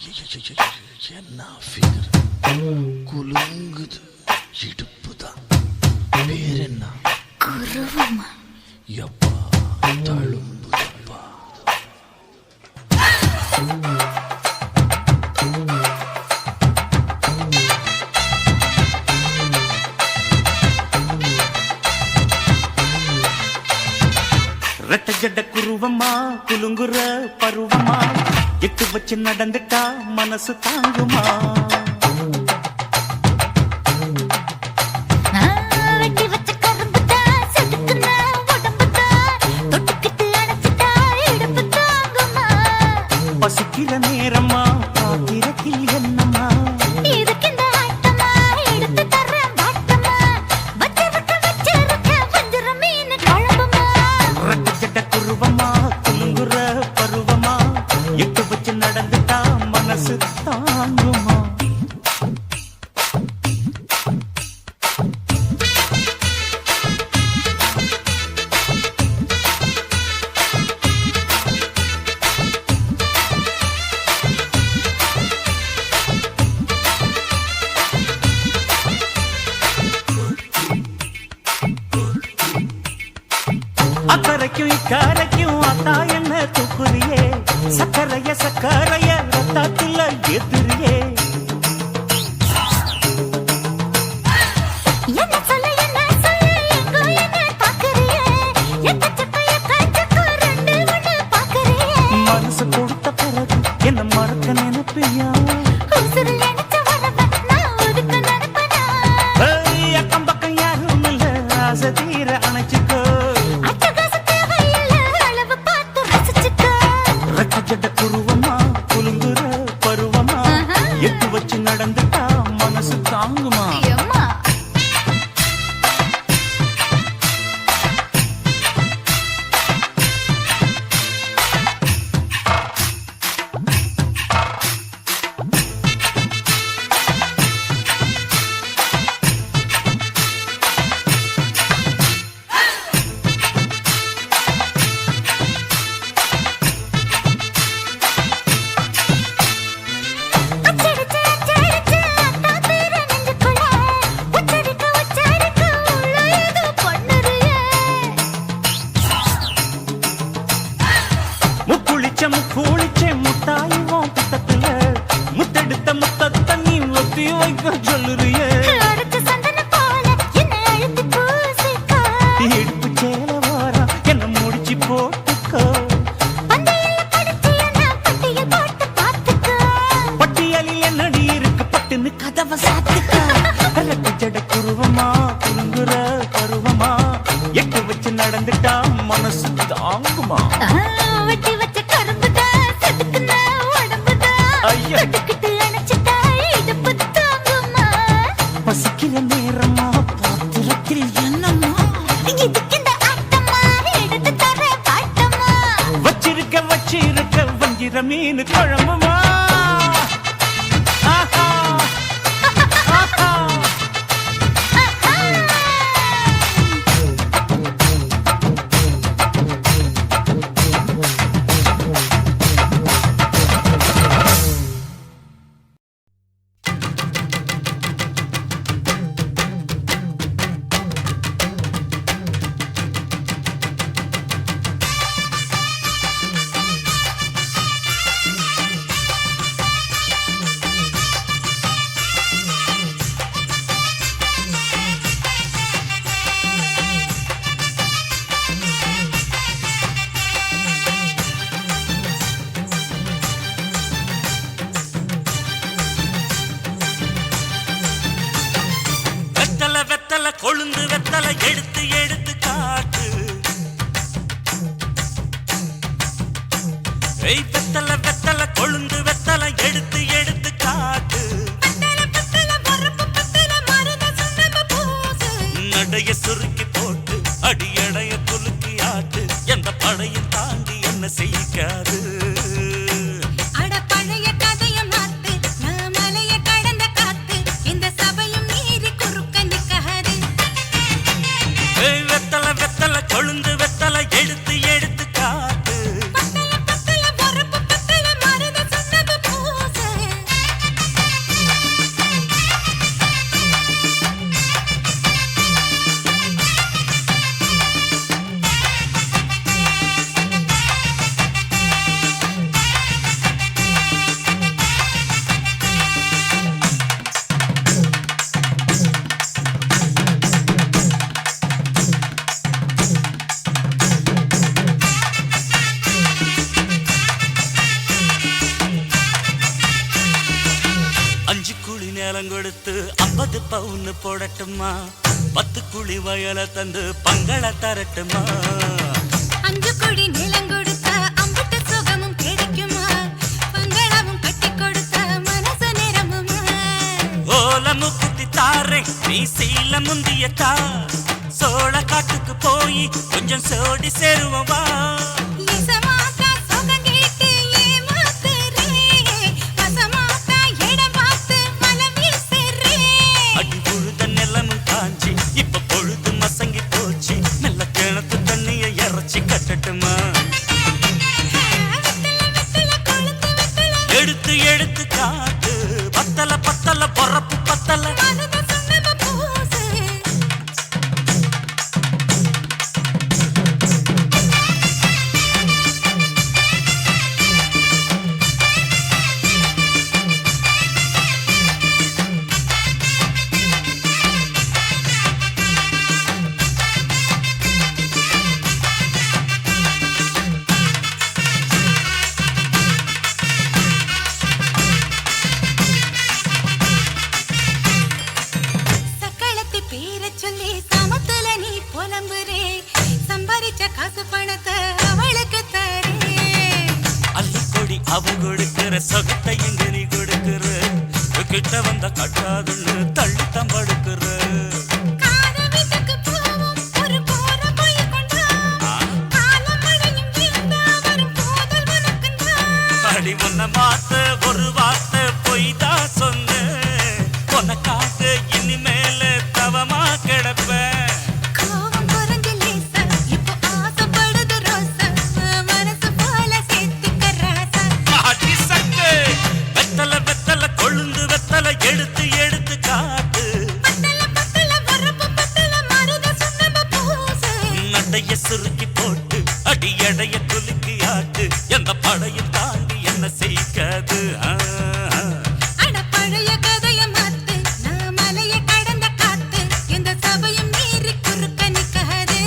என்ன ஃபிகர் குலுங்குது இடுப்பு தான் பேர் என்ன குருவமா எப்பா தழும்புதப்பா ரெட்ட ஜட குருவமா குலுங்குற பருவமா எட்டு வச்சு நடந்துட்டா மனசு தாங்குமா பசிக்கிற நேரமா பாத்திரத்தில் என்னம்மா ரெட்ட ஜட குருவமா குலுங்குற பருவமா எட்டு வச்சு நடந்துட்டா மனசு தாங்குமா அக்கறைக்கும் இக்கரைக்கும் அத்தா என்ன தூக்குறியே சக்கரைய சக்கரைய ரத்தாத்துல எதிரியே மனசு கொடுத்த பிறகு என்ன மறக்க நினைப்பியா அக்கம் பக்கம் யாரும் இல்ல ஆசை தீர அணைச்சுக்கோ ரெட்ட குருவமா குலுங்குற பருவமா எட்டு வச்சு நடந்துட்டா மனசு தாங்குமா முக்குளிச்ச முட்டாயும் புத்தத்துல முத்தெடுத்த முத்தத்தை நீ ஒத்தி வைக்க சொல்லுறியே எடுப்பு சேல வாரா என்ன முடிச்சு போட்டுக்கோ பட்டியலில் என்னடி இருக்கு பட்டுன்னு கதவை சாத்துக்கோ ரெட்ட ஜட குருவமா குலுங்குற பருவமா எட்டு வச்சு நடந்துட்டா மனசு தாங்குமா பசிக்கிற நேரமா பாத்திரத்தில் என்னம்மா வச்சிருக்க வஞ்சிர மீன் குழம்புமா கொழுந்து வெத்தலை எடுத்து எடுத்து காட்டு வெத்தலை வெத்தலை கொழுந்து வெத்தலை எடுத்து எடுத்து காட்டு நடைய சுருக்கி போட்டு அடியடைய குலுக்கி ஆட்டு எந்த படையும் தாண்டி என்ன செய்யாது கொழுந்து வெத்தலை எடுத்து எடுத்து காட்டு நிலம் கொடுத்து 50 பவுன் போடட்டுமா 10 குழி வயல தந்து பங்கள தரட்டுமா 5 கோடி நிலம் கொடுத்தா அம்புட்டு சுகமும் கிடைக்குமா பங்களாவும் கட்டி கொடுத்தா மனசு நிரம்புமா ஓலமு குத்தி தாரே நீ சீல முந்தியத்தா சோழ காட்டுக்கு போய் கொஞ்சம் சோடி சேருவா இசமாத்தா சுகம் கேட்டு ஏமாத்துறே வசமாத்தா இடம் பார்த்து மலம் வீசுறே அடி புழுத நிலமும் காஞ்சி இப்ப பொழுது மசங்கி போச்சு மெல்ல கிணத்து தண்ணிய இறச்சி கட்டட்டுமா எடுத்து எடுத்து காட்டு பத்தல பத்தல பொறப்பு பத்தல காசு பணத்தை அவளுக்கு தரே அள்ளி கொடி அவ கொடுக்கிற சொகத்தை எங்க நீ கொடுக்கிற கிட்ட வந்த கட்டாதுன்னு தள்ளி தம்படுக்கிற காத வீட்டுக்கு போவோம் ஒரு போற போய் கொண்டா காலம் மழையும் வீழ்ந்தா வரும் போதல் உனக்குந்தா அடி உன்னை மாத்த ஒரு வார்த்தை பொய்தா சொன்ன உனக்காக இனிமேல தவமா கிடப்பேன் எடுத்து எடுத்து காட்டு நடைய சுருக்கி போட்டு அடி எடைய குலுக்கி ஆட்டு எந்த படையும் தாண்டி என்ன செய்யாது பழைய கதைய மாத்து நான் மலைய கடந்த காத்து இந்த சபையும் மீறி குறுக்க நிக்காது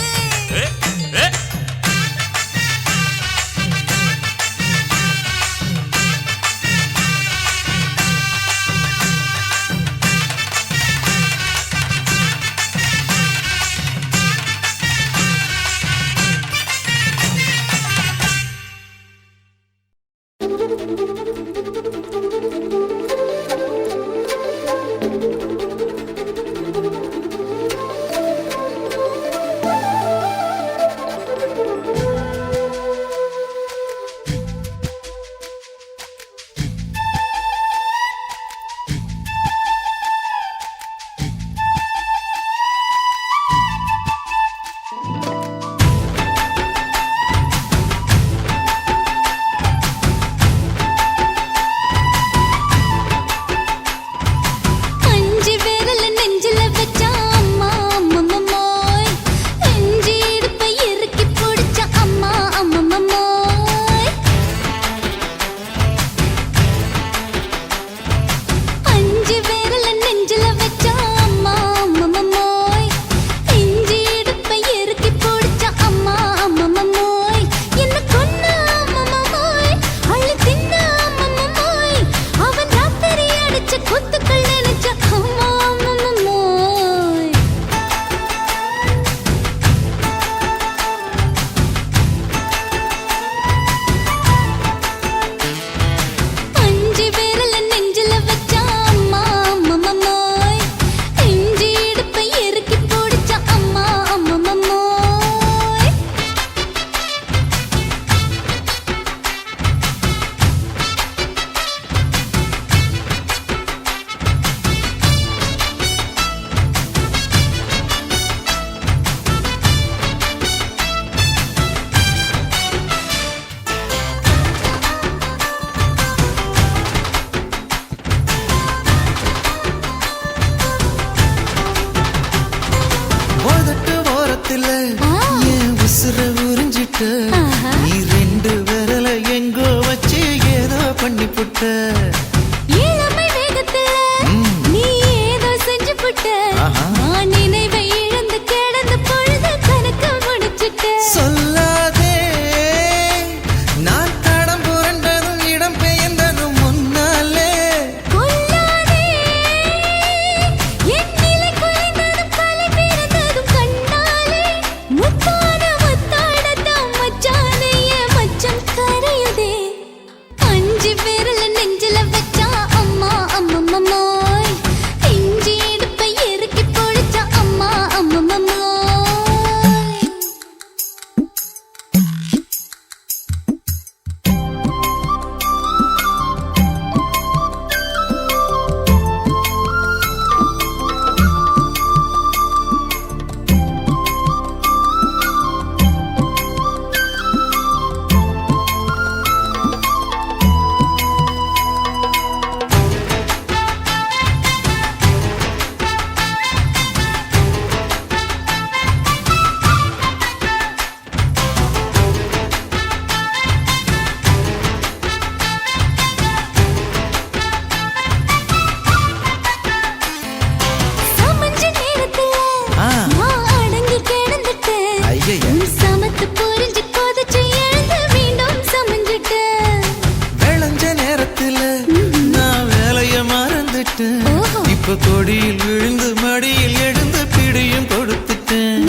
மடியில் விழுந்து மடியில் எழுந்து பிடியும் கொடுத்துட்டேன்.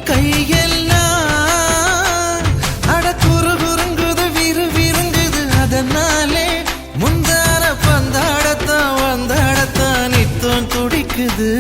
கையெல்லாம் அட குறுகுறுங்குது விறுவிறுங்குது அதனாலே முந்தான பந்தாடத்தான் வந்தாடத்தான் நித்தம் துடிக்குது.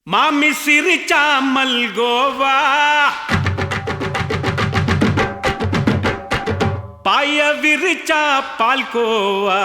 மாமி சிரிச்சா மல்கோவா பாய விரிச்சா பால்கோவா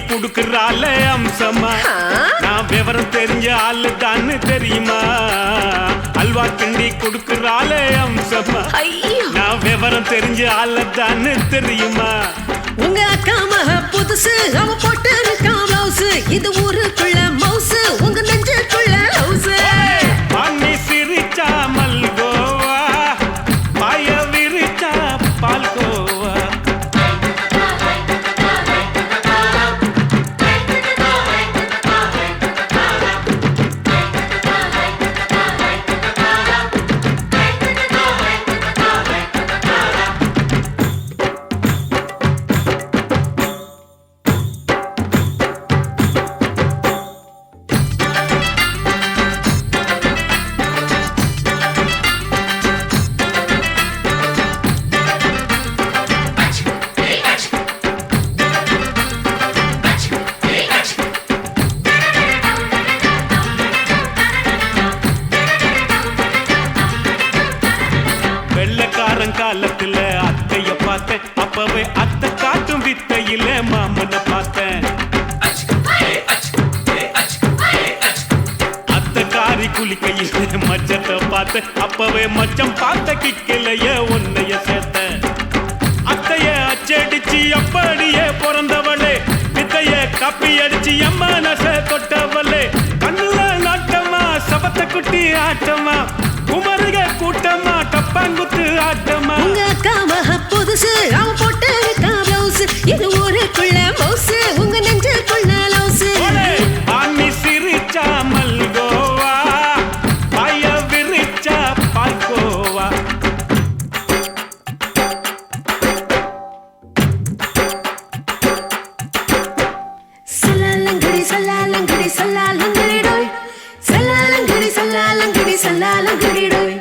குடுக்குறால அம்சமா நான் விவரம் தெரிஞ்ச ஆளு தான்னு தெரியுமா? அல்வா கிண்டி குடுக்குறால அம்சமா நான் விவரம் தெரிஞ்ச ஆளு தான்னு தெரியுமா? உங்க அக்கா மக புதுசு அவ போட்டு இருக்கா பிளவுஸ் இது ஊருக்குள்ள மவுசு உங்க நெஞ்சுக்குள்ள ஹவுஸ். மாமி சிரிச்சா மல்கோவா பாய விரிச்சா பால்கோவா. காலத்துல அத்தைய பார்த்தேன் அப்பவே அத்தை காட்டும் வித்தையில மாமனை பார்த்தேன். அத்தை காரி குளிக்கையில மச்சத்தை பார்த்தேன் அப்பவே மச்சம் பார்த்த கிக்கலைய உன்னைய சேர்த்தேன். அத்தைய அச்சடிச்சு அப்படியே பிறந்தவளே வித்தைய காப்பி அடிச்சு எம்மனச தொட்டவளே. கண்ணுல நாட்டமா சபத்த குட்டி ஆட்டமா குமருக கூட்டமா டப்பாங்குத்து ஆட்டமா. உங்க அக்கா மக புதுசு அவ போட்டு இருக்கா பிளவுஸ் இது ஊருக்குள்ள மவுசு உங்க நெஞ்சுக்குள்ள லவுஸ். மாமி சிரிச்சா மல்கோவா பாய விரிச்சா பால்கோவா. சல்லாலங்கடி சல்லாலங்கடி சல்லாலங்கடி டோய் சல்லாலங்கடி சல்லாலங்கடி சல்லாலங்கடி டோய்.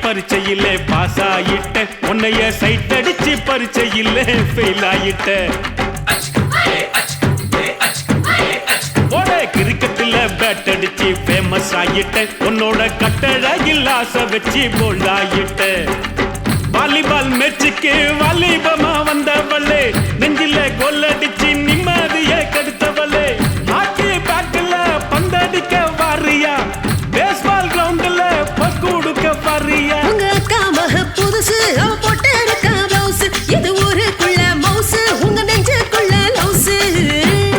பரீட்சையில பாஸ் ஆயிட்ட உன்னைய சைட் அடிச்சு பரீட்சையில ஃபெயில் ஆயிட்ட. கிரிக்கெட்ல பேட் அடிச்சு ஃபேமஸ் ஆயிட்ட உன்னோட கட்டழகில் ஆசை வச்சு போல்ட் ஆயிட்ட. வாலிபால் மேட்சுக்கு வாலிபமா வந்தவளே நெஞ்சில கோல் அடிச்சு நிம்மதிய கெடுத்தவளே. ஹாக்கி பேட்ல பந்தடிக்க வாரியா பேஸ்பால் கிரவுண்ட்ல பஸ் கொடுக்க வாரியா. உங்க அக்கா மக புதுசு அவ போட்டு இருக்கா பிளவுஸ் இது ஊருக்குள்ள மவுசு உங்க நெஞ்சுக்குள்ள லவுஸ்.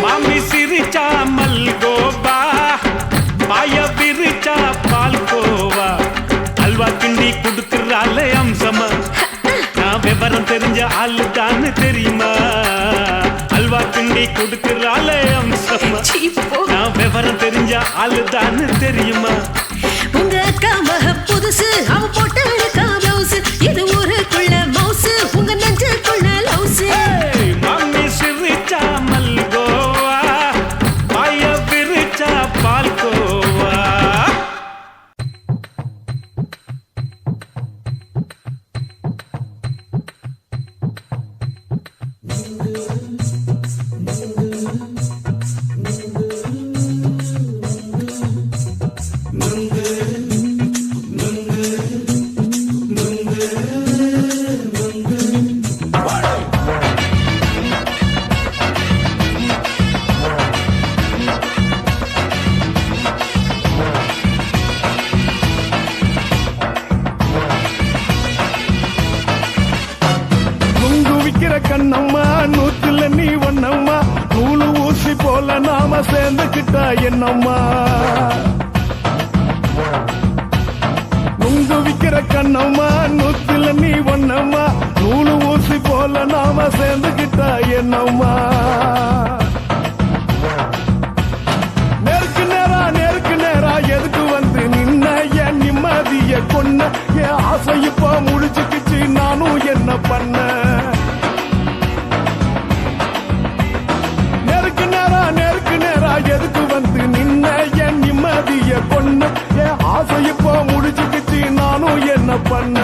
மாமி சிரிச்சா மல்கோவா பாய விரிச்சா பால்கோவா. அல்வா கிண்டி குடுக்குறால அம்சமா நான் விவரம் தெரிஞ்ச ஆளு தான்னு தெரியுமா? அள்ளி கொடுக்கிறாளே அம்சமா நான் விவரம் தெரிஞ்ச ஆளுதான்னு தெரியுமா உங்க அக்கா மக புதுசு அவ போட்டு இருக்கா பிளவுஸ் இது ஊருக்குள்ள மவுசு உங்க நெஞ்சுக்குள்ள லவுஸ் மம்மி சிரிச்சா மல்கோவா பாய விரிச்சா பால்கோவா கண்ணம்மா நூத்துல நீ ஒன்னம்மா நூலு ஊசி போல நாம சேர்ந்துக்கிட்டா என்னம்மா நுங்கு விக்கிற கண்ணம்மா நூத்துல நீ ஒன்னம்மா நூலு ஊசி போல நாம சேர்ந்துக்கிட்டா என்னம்மா நேருக்கு நேரா எதுக்கு வந்து நின்ன என் நிம்மதிய கொன்ன என் ஆசை இப்ப முடிச்சுக்கிச்சு நானும் என்ன பண்ண எதுக்கு வந்து நின்ன என் நிம்மதிய பொண்ணு என் ஆசை இப்போ முடிச்சுக்கிச்சு நானும் என்ன பண்ண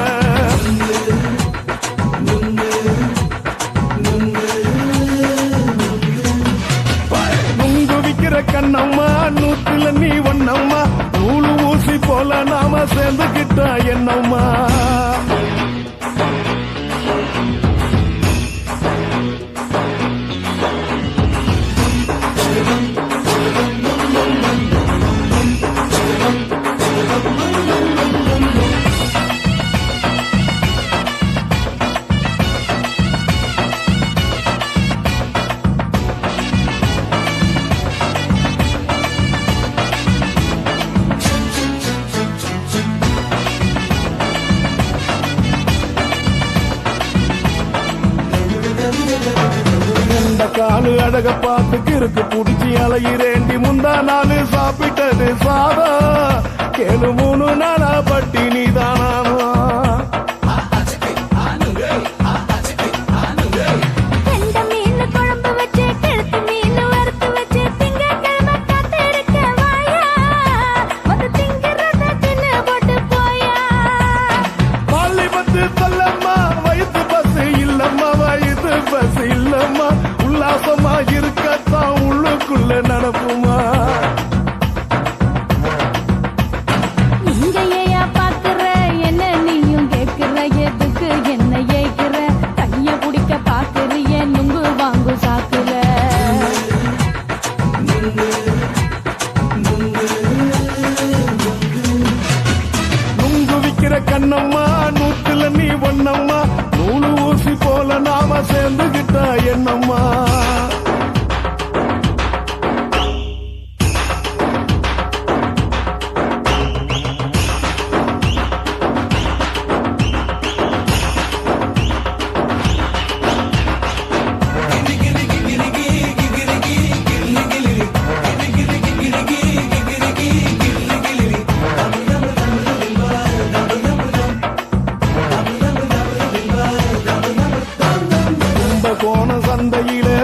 நுங்கு விக்கிற கண்ணம்மா நூத்துல நீ ஒன்னம்மா நூலு ஊசி போல நாம சேர்ந்துக்கிட்டா என்னம்மா காலு அழக பார்த்துக்கு இருக்கு புடிச்சி அலையிறேண்டி முந்தா நாலு சாப்பிட்டது சாதம் கேளு 3 நாளா பட்டினி தானாமா உல்லாசமா இருக்கத்தான் உள்ளுக்குள்ள நடப்புமா இங்கேயா பாக்குற என்ன நீயும் கேட்கிற எதுக்கு என்ன ஏய்க்கிற கைய குடிக்க பாக்குறிய நுங்கு வாங்கு சாக்குற நுங்கு விக்கிற கண்ணம்மா நூத்துல நீ ஒன்னம்மா நூலு ஊசி போல நாம சேர்ந்துகிட்டா என்னம்மா சந்தையிலே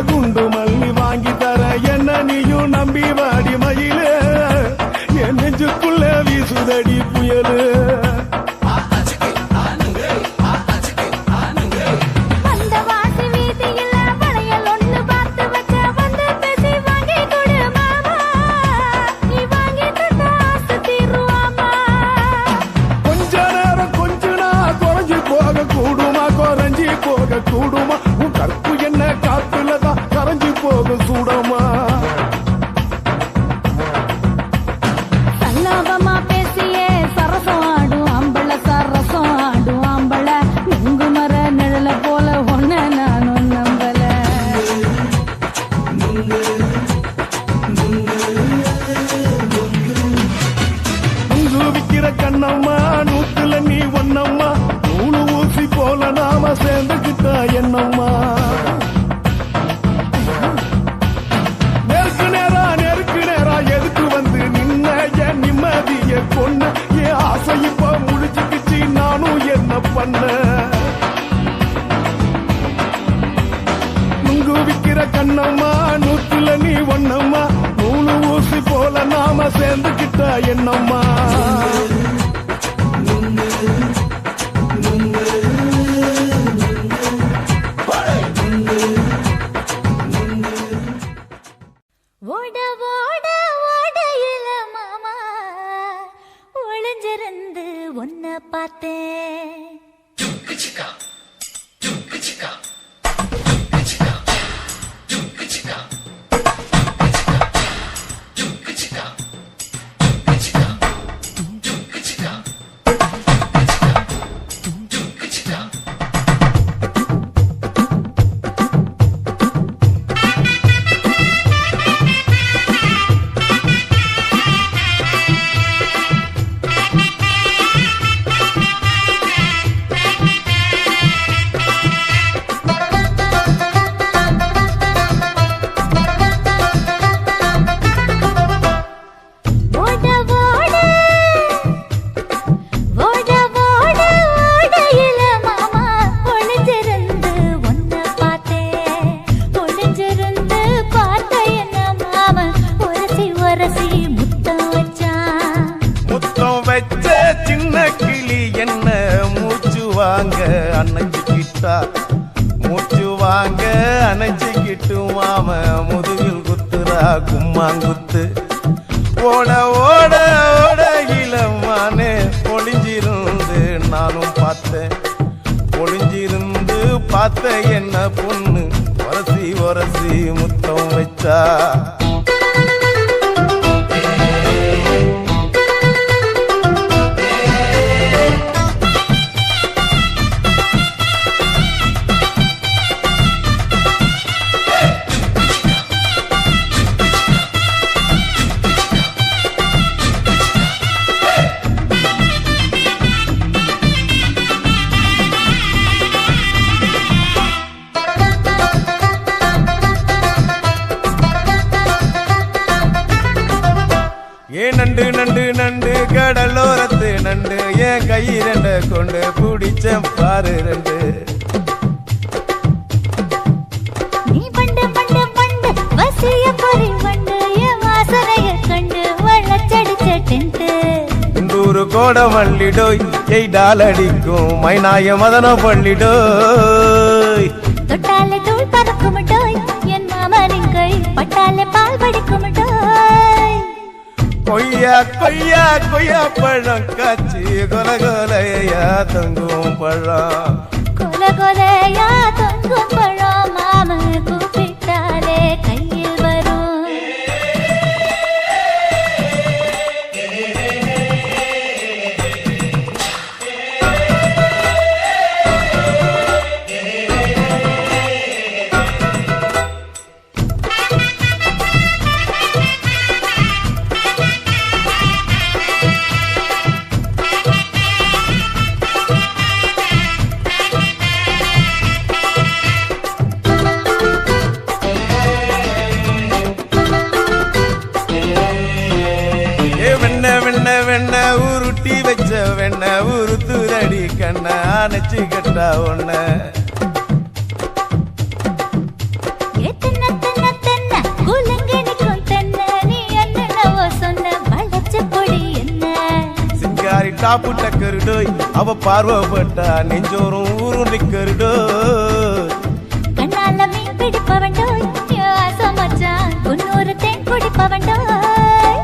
பண்ண நுங்கு விக்கிற கண்ணம்மா நூத்துல நீ ஒண்ணம்மா நூலு ஊசி போல நாம சேர்ந்துக்கிட்டா என்னம்மா ஓட ஓட ஓடையில மாமா ஒளிஞ்சிருந்து ஒன்ன பார்த்தேன் மூச்சு வாங்க அணைச்சிக்கிட்டு மாம முதுகில் குத்துறா கும்மாங்குத்து ஓட ஓட ஓட இளமானே ஒளிஞ்சிருந்து நானும் பார்த்தேன் ஒளிஞ்சிருந்து பார்த்த என்ன பொண்ணு ஒரசி ஒரசி முத்தம் வச்சா நண்டு நண்டு நண்டு கடலோரத்து நண்டு என் கை ரெண்ட கொண்டு பிடிச்ச பாரு ரெண்டு நீ பண்டு பண்டு பண்டு வசிய பொறி பண்டு என் வாசனைய கண்டு வளச்சடிச்ச டென்ட் இந்தூரு கோட மல்லிடோய் எய்டால் அடிக்கும் மைனாய மதன பள்ளிடோய் தொட்டாலே தூள் பறக்குமட்டோய் என் மாமனின் கை பட்டாலே பால் படிக்குமட்டோய் கொய்யா கொய்யா கொய்யா பழம் காய்ச்சி கொல கொலையா தொங்கும் பழம் கொல கொலையா தொங்கும் பழம் மாம கூப்பிட்டாலே கையில் வரும் வெண்ண உருட்டி வச்ச வெண்ண உருத்துரடி கண்ண அணைச்சு கட்டா ஒண்ண சிங்காரி டாப்பு டக்கருடோய் அவ பார்வப்பட்டா நெஞ்சோறும் ஊரும் நிக்கருடோய் கண்ணால மீன் பிடிப்பவண்டோய் மச்சான் குன்னூறு தேன் குடிப்பவண்டோய்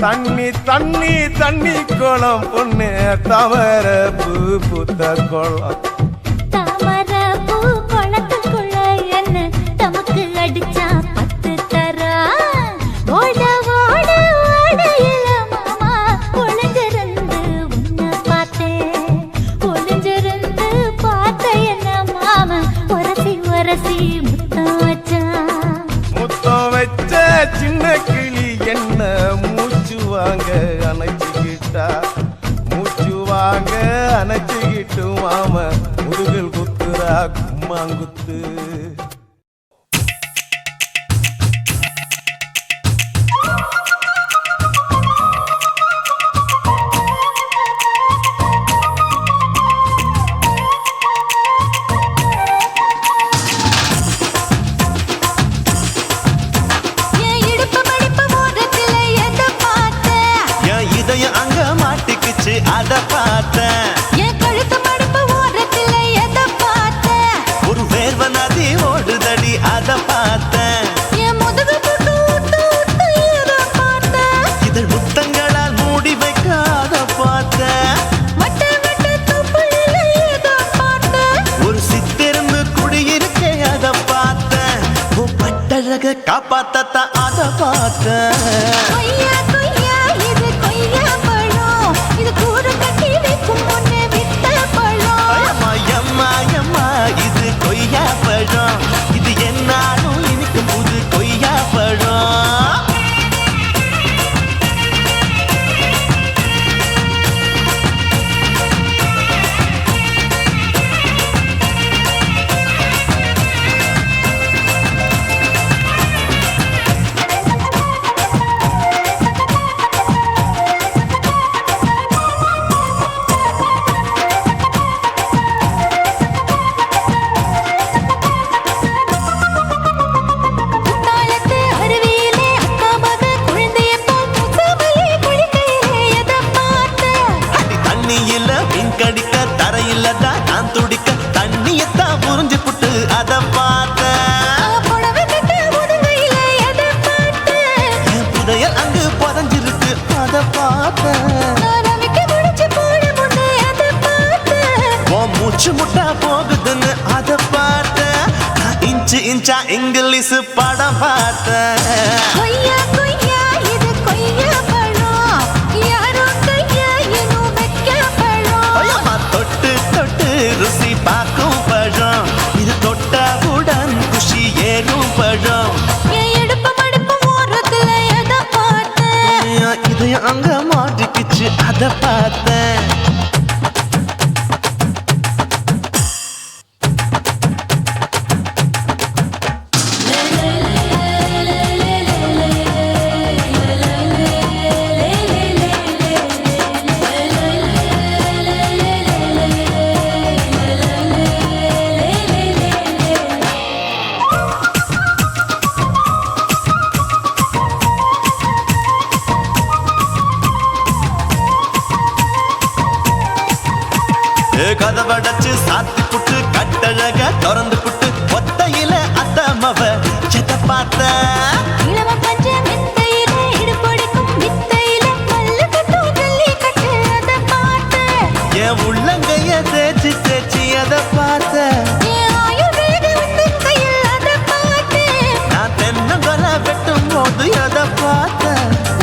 தண்ணி தண்ணி தண்ணி குளம் பொண்ணு தாமர பூ பூத்த குளம் தாமர பூ குளத்துக்குள்ள என்ன தமக்கு அடிச்சா 10 தரா ஓட ஓட ஓடையில மாமா ஒளிஞ்சிருந்து உன்னை பார்த்தேன் ஒளிஞ்சிருந்து பார்த்த என்ன மாமா ஒரசி ஒரசி முத்தம் வச்சா முத்தம் வச்ச சின்ன கிளி என்ன மூச்சு வாங்க அணைச்சிக்கிட்டா மூச்சு வாங்க அணைச்சிக்கிட்டு மாம முதுகில் குத்துறா கும்மாங்குத்து அத பார்த்தேன். என் கழுத்து மடுப்பு ஓரத்துல எதை பார்த்தேன்? ஒரு வேர்வ நதி ஓடுதடி அத பார்த்தேன். என் முதுகு போட்டு ஊத்து ஊத்து எதை பார்த்தேன்? இதழ் முத்தங்களால் மூடி வைக்க அத பார்த்தேன். வட்ட வட்ட தொப்புளில எதை பார்த்தேன்? ஒரு சித்திருந்து குடியிருக்கே அத பார்த்தேன். உன் பட்டழக காப்பாத்தத்தான் அத பார்த்தேன். கொய்யா கொய்யா இது கொய்யா பழம், இது கூடு கட்டி வைக்கும் முன்னே வித்த பழம். அம்மா எம்மா எம்மா இது கொய்யா பழம். இது என்னாலும் எனக்கு புது கொய்யா பழம். குத்தாலத்து அருவியிலே அக்கா மக குழந்தைய போல் முசாமலே குளிக்கையிலே எதை பார்த்தேன்? அடி தண்ணியில மீன் கடிக்க தரையில தான் நான் துடிக்க தண்ணியத்தான் புரிஞ்சு புட்டு அத பார்த்தேன். புடவை கட்ட முதுகையிலே எதை பார்த்தேன்? என் புதையல் அங்கு புதஞ்சிருக்கு அத பார்த்தேன். நான் அவிக்க முடிச்சு போட முன்னே எதை பார்த்தேன்? உன் மூச்சு முட்டா போகுதுன்னு அத பார்த்தேன். நான் இன்ச்சு இன்ச்சா இங்கிலீஷ் படம் பார்த்தேன். கொய்யா கொய்யா இது கொய்யா பழம், யாரோ கையா இன்னும் வைக்க பழம். ஐயம்மா தொட்டு தொட்டு ருசி பார்க்கும் பழம். இது தொட்டவுடன் குஷி ஏறும் பழம். என் இடுப்பு மடுப்பு ஓரத்துல எதை பார்த்தேன்? என் இதயம் அங்க மாட்டிக்கிச்சு அத பார்த்தேன். கதவடைச்சு சாத்தி புட்டு கட்டழக திறந்து புட்டு ஒத்தையில அத்தமவ செத்த பார்த்த. இளம பஞ்ச மெத்தையிலே இடுப்பொடிக்கும் வித்தையிலே மல்லு கட்டும் ஜல்லி கட்டு அதை பார்த்தேன். என் உள்ளங்கைய தேய்ச்சி தேய்ச்சி அத பார்த்த. என் ஆயுர்வேத உந்தன் கையில் அதை பார்த்தேன். நான் தென்னங்கொலை வெட்டும் போது அத பார்த்த.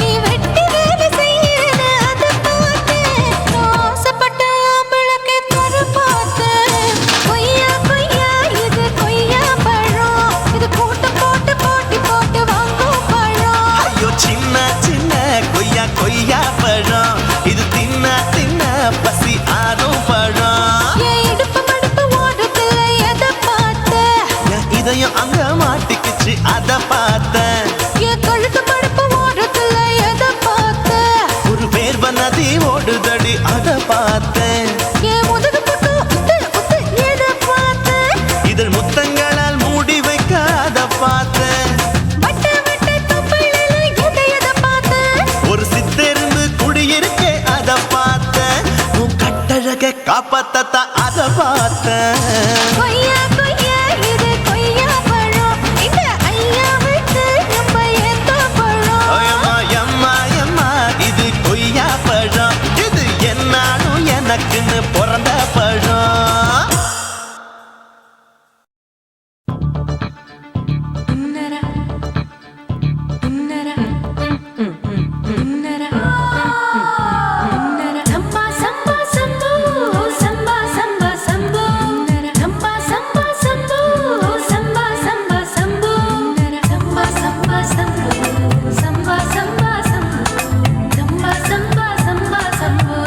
நீ வெட்டி வேலை செய்யறது அதை பார்த்தேன். நான் ஆசைப்பட்ட ஆம்பளுக்கு தர பார்த்தேன். கொய்யா கொய்யா இது கொய்யா பழம், இது கூட்டு போட்டு போட்டி போட்டு வாங்கும் பழம். ஐயோ சின்ன சின்ன கொய்யா கொய்யா பழம். இது தின்ன தின்ன பசி ஆறும் பழம். என் இடுப்பு மடுப்பு ஓரத்துல எதை பார்த்தேன்? என் இதயம் அங்க மாட்டிக்கிச்சு அத பார்த்தேன். என் கழுத்து மடுப்பு ஓரத்துல எதை பார்த்தேன்? ஒரு வேர்வ நதி ஓடுதடி அத பார்த்தேன். என் முதுகு போட்டு உத்து உத்து எதை பார்த்தேன்? இதழ் முத்தங்களால் மூடி வைக்க அத பார்த்தேன். வட்ட வட்ட தொப்புளில எதை பார்த்தேன்? ஒரு சித்திருந்து குடியிருக்கே அத பார்த்தேன். உன் கட்டழக காப்பாத்தத்தான் அத பார்த்தேன். கொய்யா கொய்யா இது கொய்யா பழம், இந்த ஐயா விட்டு நம்ம எந்த பழம்? அம்மா எம்மா எம்மா இது கொய்யா பழம். இது என்னாலும் எனக்குன்னு பிறந்த பழம். உன்னரா உன்னரா உன்னரா உன்னரா சம்பா சம்பா சம்போ சம்பா சம்பா சம்போ சம்பா சம்பா சம்போ சம்பா சம்பா சம்போ சம்பா சம்பா சம்போ சம்பா சம்பா சம்போ சம்பா சம்பா சம்பா சம்போ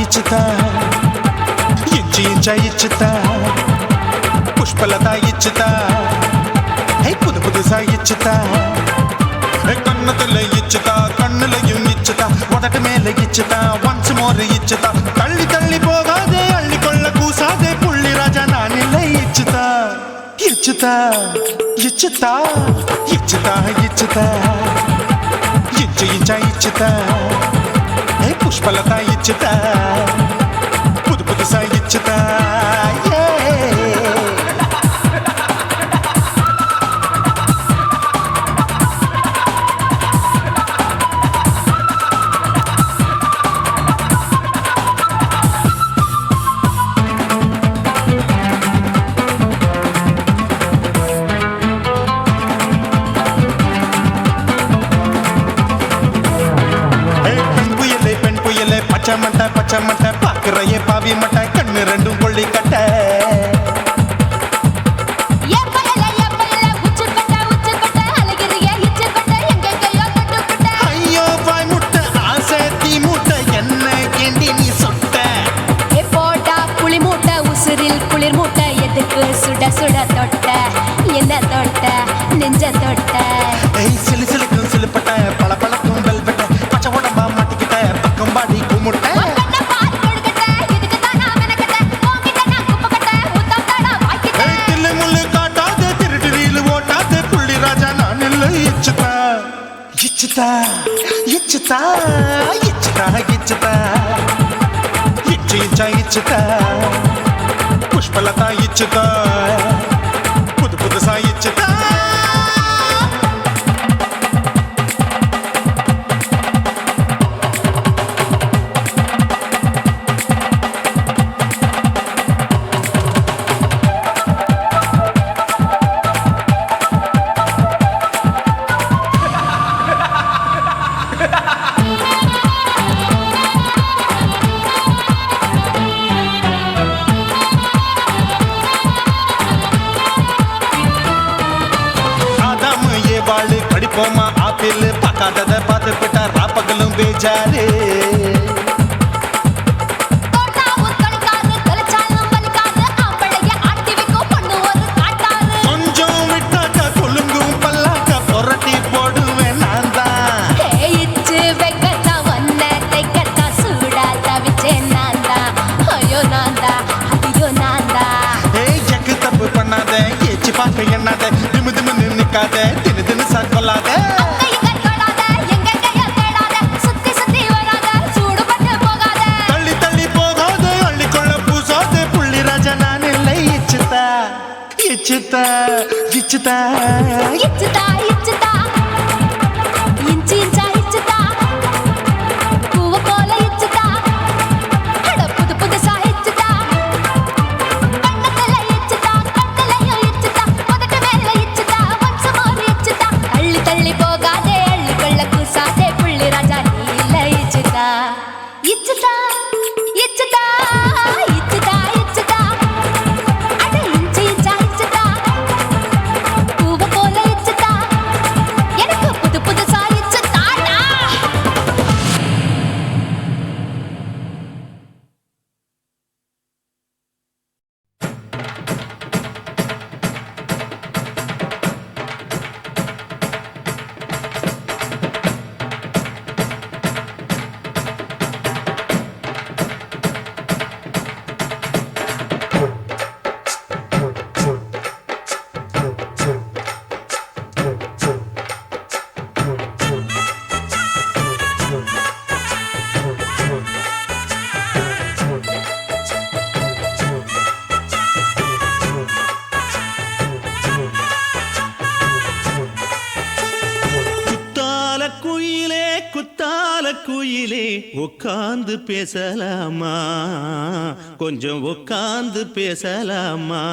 ఇచ్చుతా ఇంచి ఇంచ ఇచ్చుతా పుష్పలత ఇచ్చుతా புது புதுசா இச்சுதா கண்ணத்துல இச்சுதா கண்ணுலையும் இச்சுதா உதட்டு மேல இச்சுதா ஒன்ஸ் மோர் இச்சுதா தள்ளி தள்ளி போகாதே அள்ளி கொள்ள கூசாதே புள்ளி ராஜா நான் இல்லை இச்சுதா இச்சுதா இச்சுதா இச்சுதா இச்சுதா இச்சு இச்சா இச்சுதா புஷ்பலதா இச்சுதா புது புதுசா இச்சுதா பச்சை மட்டை பாக்குறையே பாவி மட்டை கண்ணு ரெண்டும் கொள்ளி கட்ட ஐயோ பாய் முட்டை ஆசை தீ மூட்டை என்ன கேண்டி நீ சொட்ட போட்டா புளி மூட்டை உசுரில் குளிர் மூட்டை எதுக்கு சுட சுட தொட்ட என்ன தொட்ட நெஞ்ச தொட்ட சிலு சிலுக்கும் சிலுப்பட்ட பல பழக்கும் வெல்வெட்ட பச்சை உடம்பா மாட்டிக்கிட்ட பக்கம் பாடி குமுட்ட இச்சுதா இச்சுதா இச்சுதா இச்சுதா இச்சு இச்சா இச்சுதா புஷ்பலதா இச்சுதா புது புதுசா இச்சுதா படிப்போமா ஆப்பிள் பார்க்காதத பார்த்து விட்டா ராப்பகலும் பேஜாரு கொஞ்சம் விட்டாக்க கொலுங்கும் பல்லாக்க புரட்டி போடுவேன் நான் தான் இச்சு வைக்கத்தான் வந்த தைக்கத்தான் சூடா தவிச்சேன் நான் தான் ஐயோ நான் தான் ஐயோ நான் தான் எக்கு தப்பு பண்ணாத ஏச்சு பார்க்க எண்ணாத திமு திமுன்னு நிக்காத தினு தினு சாக்கொள்ளாத தள்ளி தள்ளி போகாத அள்ளி கொள்ள பூசாத புள்ளி ராஜா நான் இல்லை இச்சுதா இச்சுதா இச்சுதா இச்சுதா இச்சுதா இஞ்சி இஞ்சா இச்சுதா பூவ போல இச்சுதா அட புது புதுசா இச்சுதா கண்ணத்துல இச்சுதா கண்ணுலயும் இச்சுதா உதட்டு மேல இச்சுதா ஒன்ஸ் மோர் இச்சுதா தள்ளி தள்ளி போகாதே அள்ளி கொள்ள கூசாதே புள்ளி ராஜா நீ இல்ல இச்சுதா இச்சுதா இச்சுதா இச்சுதா இச்சுதா அட இஞ்சி இஞ்சா இச்சுதா பூவ போல இச்சுதா எனக்கு புது புதுசா இச்சுதாடா குத்தால குயிலே உட்கார்ந்து பேசலாமா கொஞ்சம் உட்கார்ந்து பேசலாமா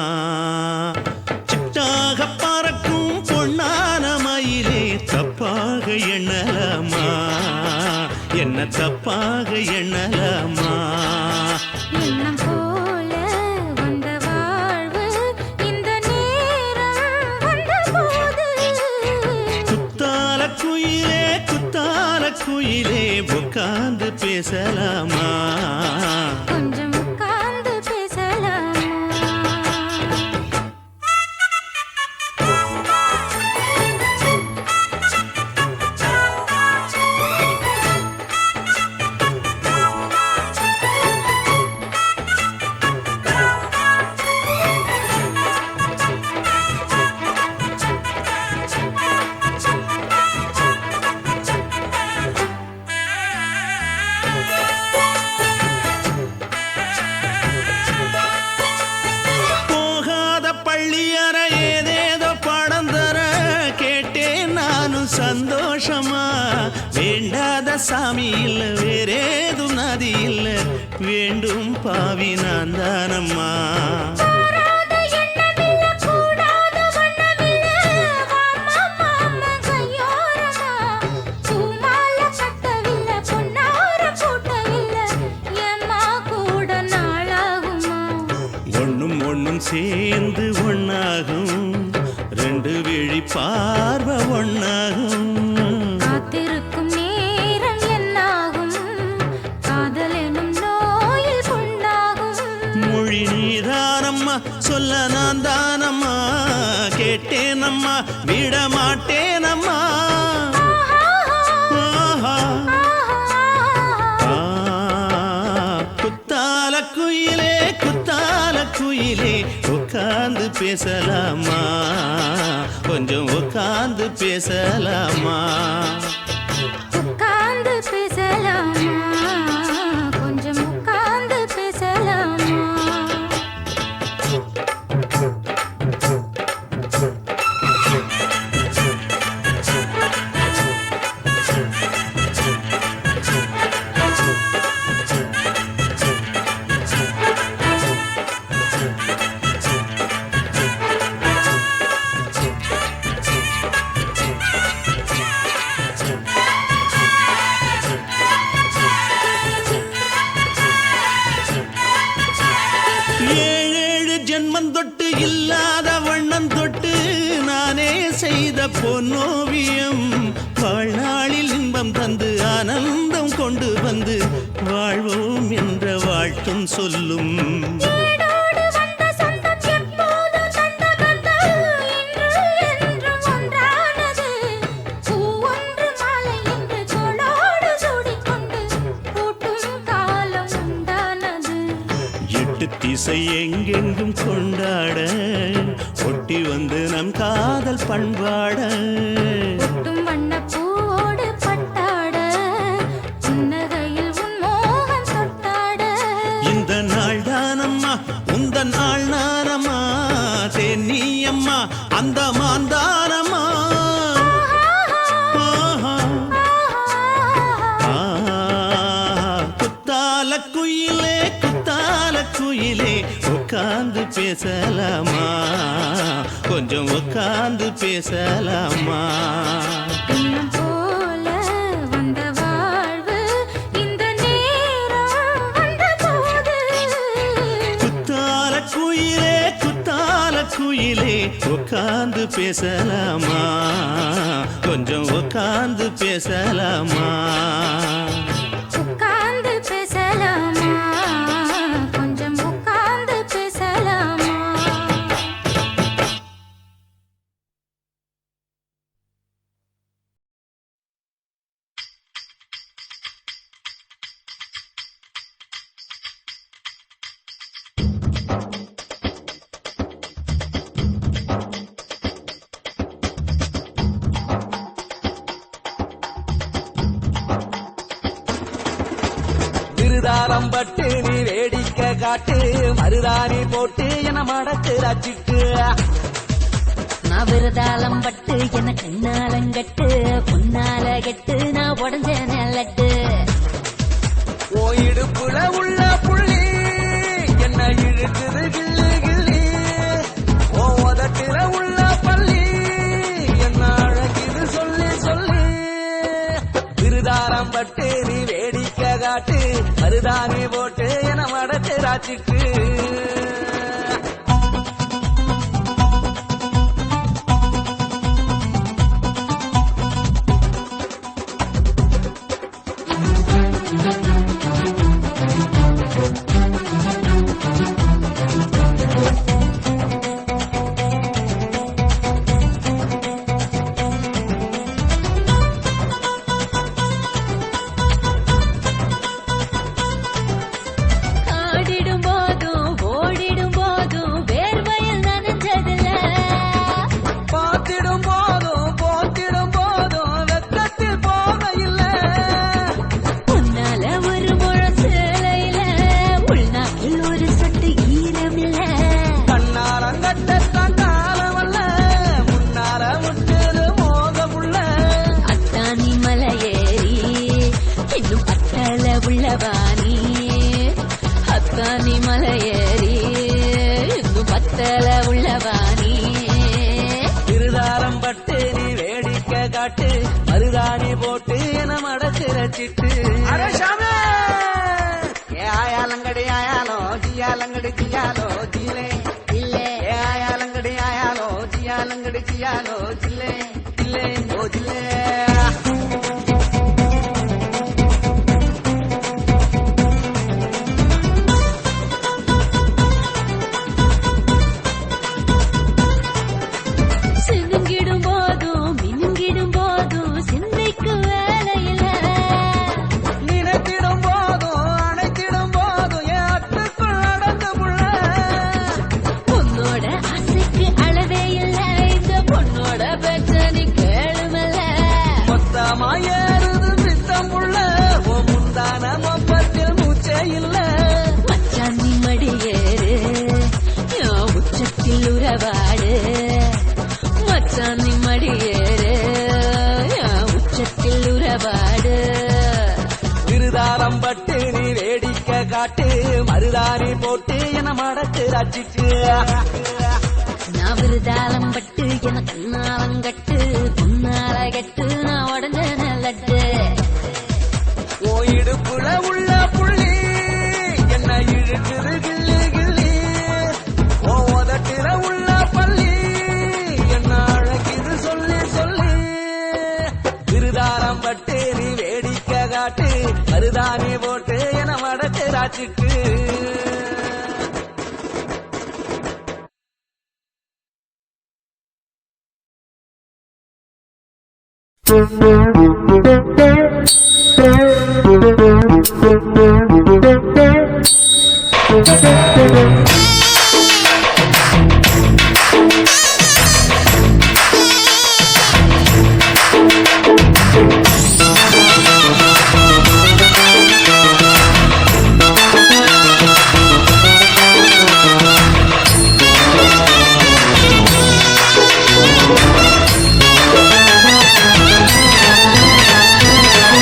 சிட்டாக பறக்கும் பொன்னான மயிலே தப்பாக எண்ணலாமா என்ன தப்பாக எண்ணலாமா எண்ணம் போல வந்த வாழ்வு இந்த நேரம் வந்தபோது குத்தால குயிலே உட்கார்ந்து பேசலாமா கொஞ்சம் உட்கார்ந்து பேசலாமா போகாத பள்ளியற ஏதேதோ பாடம் தர கேட்டேன் நானும் சந்தோஷமா வேண்டாத சாமி இல்ல வேறேதும் நதி இல்ல வேண்டும் பாவி நான் தானம்மா கூடாத எண்ணமில்ல கூடாத வண்ணமில்ல மாமா மாமா கையோரமா பூமால கட்டவில்லை பொன்னார கூட்டவில்லை ஏம்மா கூட நாளாகுமா ஒண்ணும் ஒண்ணும் சேர்ந்து ஒண்ணாகும் ரெண்டு விழி பார்வை ஒண்ணாகும் காத்திருக்கும் நேரம் என்னாகும் காதல் எனும் நோயில் புண்ணாகும் மொழி நீதானம்மா சொல்ல நான் தானம்மா கேட்டேனம்மா விட மாட்டேனம்மா ஆஹா. ஆ, குத்தால குயிலே உட்கார்ந்து பேசலாமா கொஞ்சம் உட்கார்ந்து பேசலாமா உட்கார்ந்து பேசலாமா கொஞ்சம் உட்கார்ந்து பேசலாமா ஏழேழு ஜென்மம் தொட்டு இல்லாத வண்ணம் தொட்டு நானே செய்த பொன்னோவியம் வாழ்நாளில் இன்பம் தந்து ஆனந்தம் கொண்டு வந்து வாழ்வோம் என்ற வாழ்த்தும் சொல்லும் ஏடோடு வந்த சொந்தம் எப்போதும் தந்த பந்தம் இன்று என்றும் ஒன்றானது பூ ஒன்று மாலை என்று தோளோடு சூடிக்கொண்டு பூட்டும் காலம் உண்டானது எட்டு திசை எங்கெங்கும் கொண்டாட ஒட்டி வந்து நம் காதல் பண்பாட ஒட்டும் வண்ணப் பூவோடு பட்டாட புன்னகையில் உன் மோகம் தொட்டாட இந்த நாள் தானம்மா உந்த நாள் நானம்மா தென்னியம்மா அந்த மாந்தானம்மா ஆஹா. ஆ, குத்தால குயிலே உட்கார்ந்து பேசலாமா கொஞ்சம் உட்கார்ந்து பேசலாமா இன்னும் போல வந்த வாழ்வு இந்த நேரம் வந்தபோது குத்தால குயிலே உட்கார்ந்து பேசலாமா கொஞ்சம் உட்கார்ந்து பேசலாமா உட்கார்ந்து பேசலாமா கொஞ்சம் உட்கார்ந்து பேசலாமா விருதாரம் பட்டு நீ வேடிக்கை காட்டு மருதாணி போட்டு என மடக்கு ரச்சிட்டு நான் விருதாளம் பட்டு என்ன கண்ணாலங்கட்டு பொன்னால கெட்டு நான் உடஞ்ச நெல்லட்டு ஓ இடுப்புல உள்ள புள்ளி என்ன இழுக்குது கிள்ளி கிள்ளி ஓ உதட்டுல உள்ள பள்ளி என்ன அழகிது சொல்லி சொல்லி விருதாரம் பட்டு நீ வேடிக்கை காட்டு மருதாணி போட்டு என மடக்கு ராச்சிட்டு Thank you. பத்தானி மலையேறி இன்னும் பத்தல உள்ளவாணி திருதாரம் பட்டு நீ வேடிக்கை காட்டு மருதாணி போட்டு என மடக்கிற சிட்டு ஆயாலங்கடி ஆயாலோ ஜியாலங்கடி ஜியாலோ ஜிலே இல்லே ஆயாலங்கடி ஆயாலோ ஜியாலங்கடி ஜியாலோ ஜில்லே ஜில்லே ஓ ஜில்லே சினுங்கிடும் போதும் மினுங்கிடும் போதும் சிந்தைக்கு வேலையில்ல நினைத்திடும் போதும் அணைத்திடும் போதும் என் அட்டுக்குள் நடந்து புள்ள பொண்ணோட ஆசைக்கு அளவே இல்ல இந்த பொண்ணோட பிரச்சனை கேளுமல்ல மொத்தமா ஏறுது சித்தம் புள்ள ஓ முந்தான மொப்பத்தில் மூச்சே இல்ல மச்சான் நீ மடியேறு என் உச்சத்தில் உறவாடு மச்சான் நீ மடியேறு என் உச்சத்தில் உறவாடு திருதாரம் பட்டு நீ வேடிக்கை காட்டு மருதாணி போட்டு என மடக்கு ரச்சிட்டு நான் விருதாலம் பட்டு என கண்ணாலங்கட்டு பொன்னால கட்டு நான் உடஞ்ச நல்லட்டு ஓ இடுப்புல உள்ள புள்ளி என்ன இழுக்குது கிள்ளி கிள்ளி ஓ உதட்டில உள்ள பள்ளி என்ன அழகிது சொல்லி சொல்லி திருதாரம் பட்டு நீ வேடிக்கை காட்டு மருதாணி போட்டு என மடக்கு ராச்சிட்டு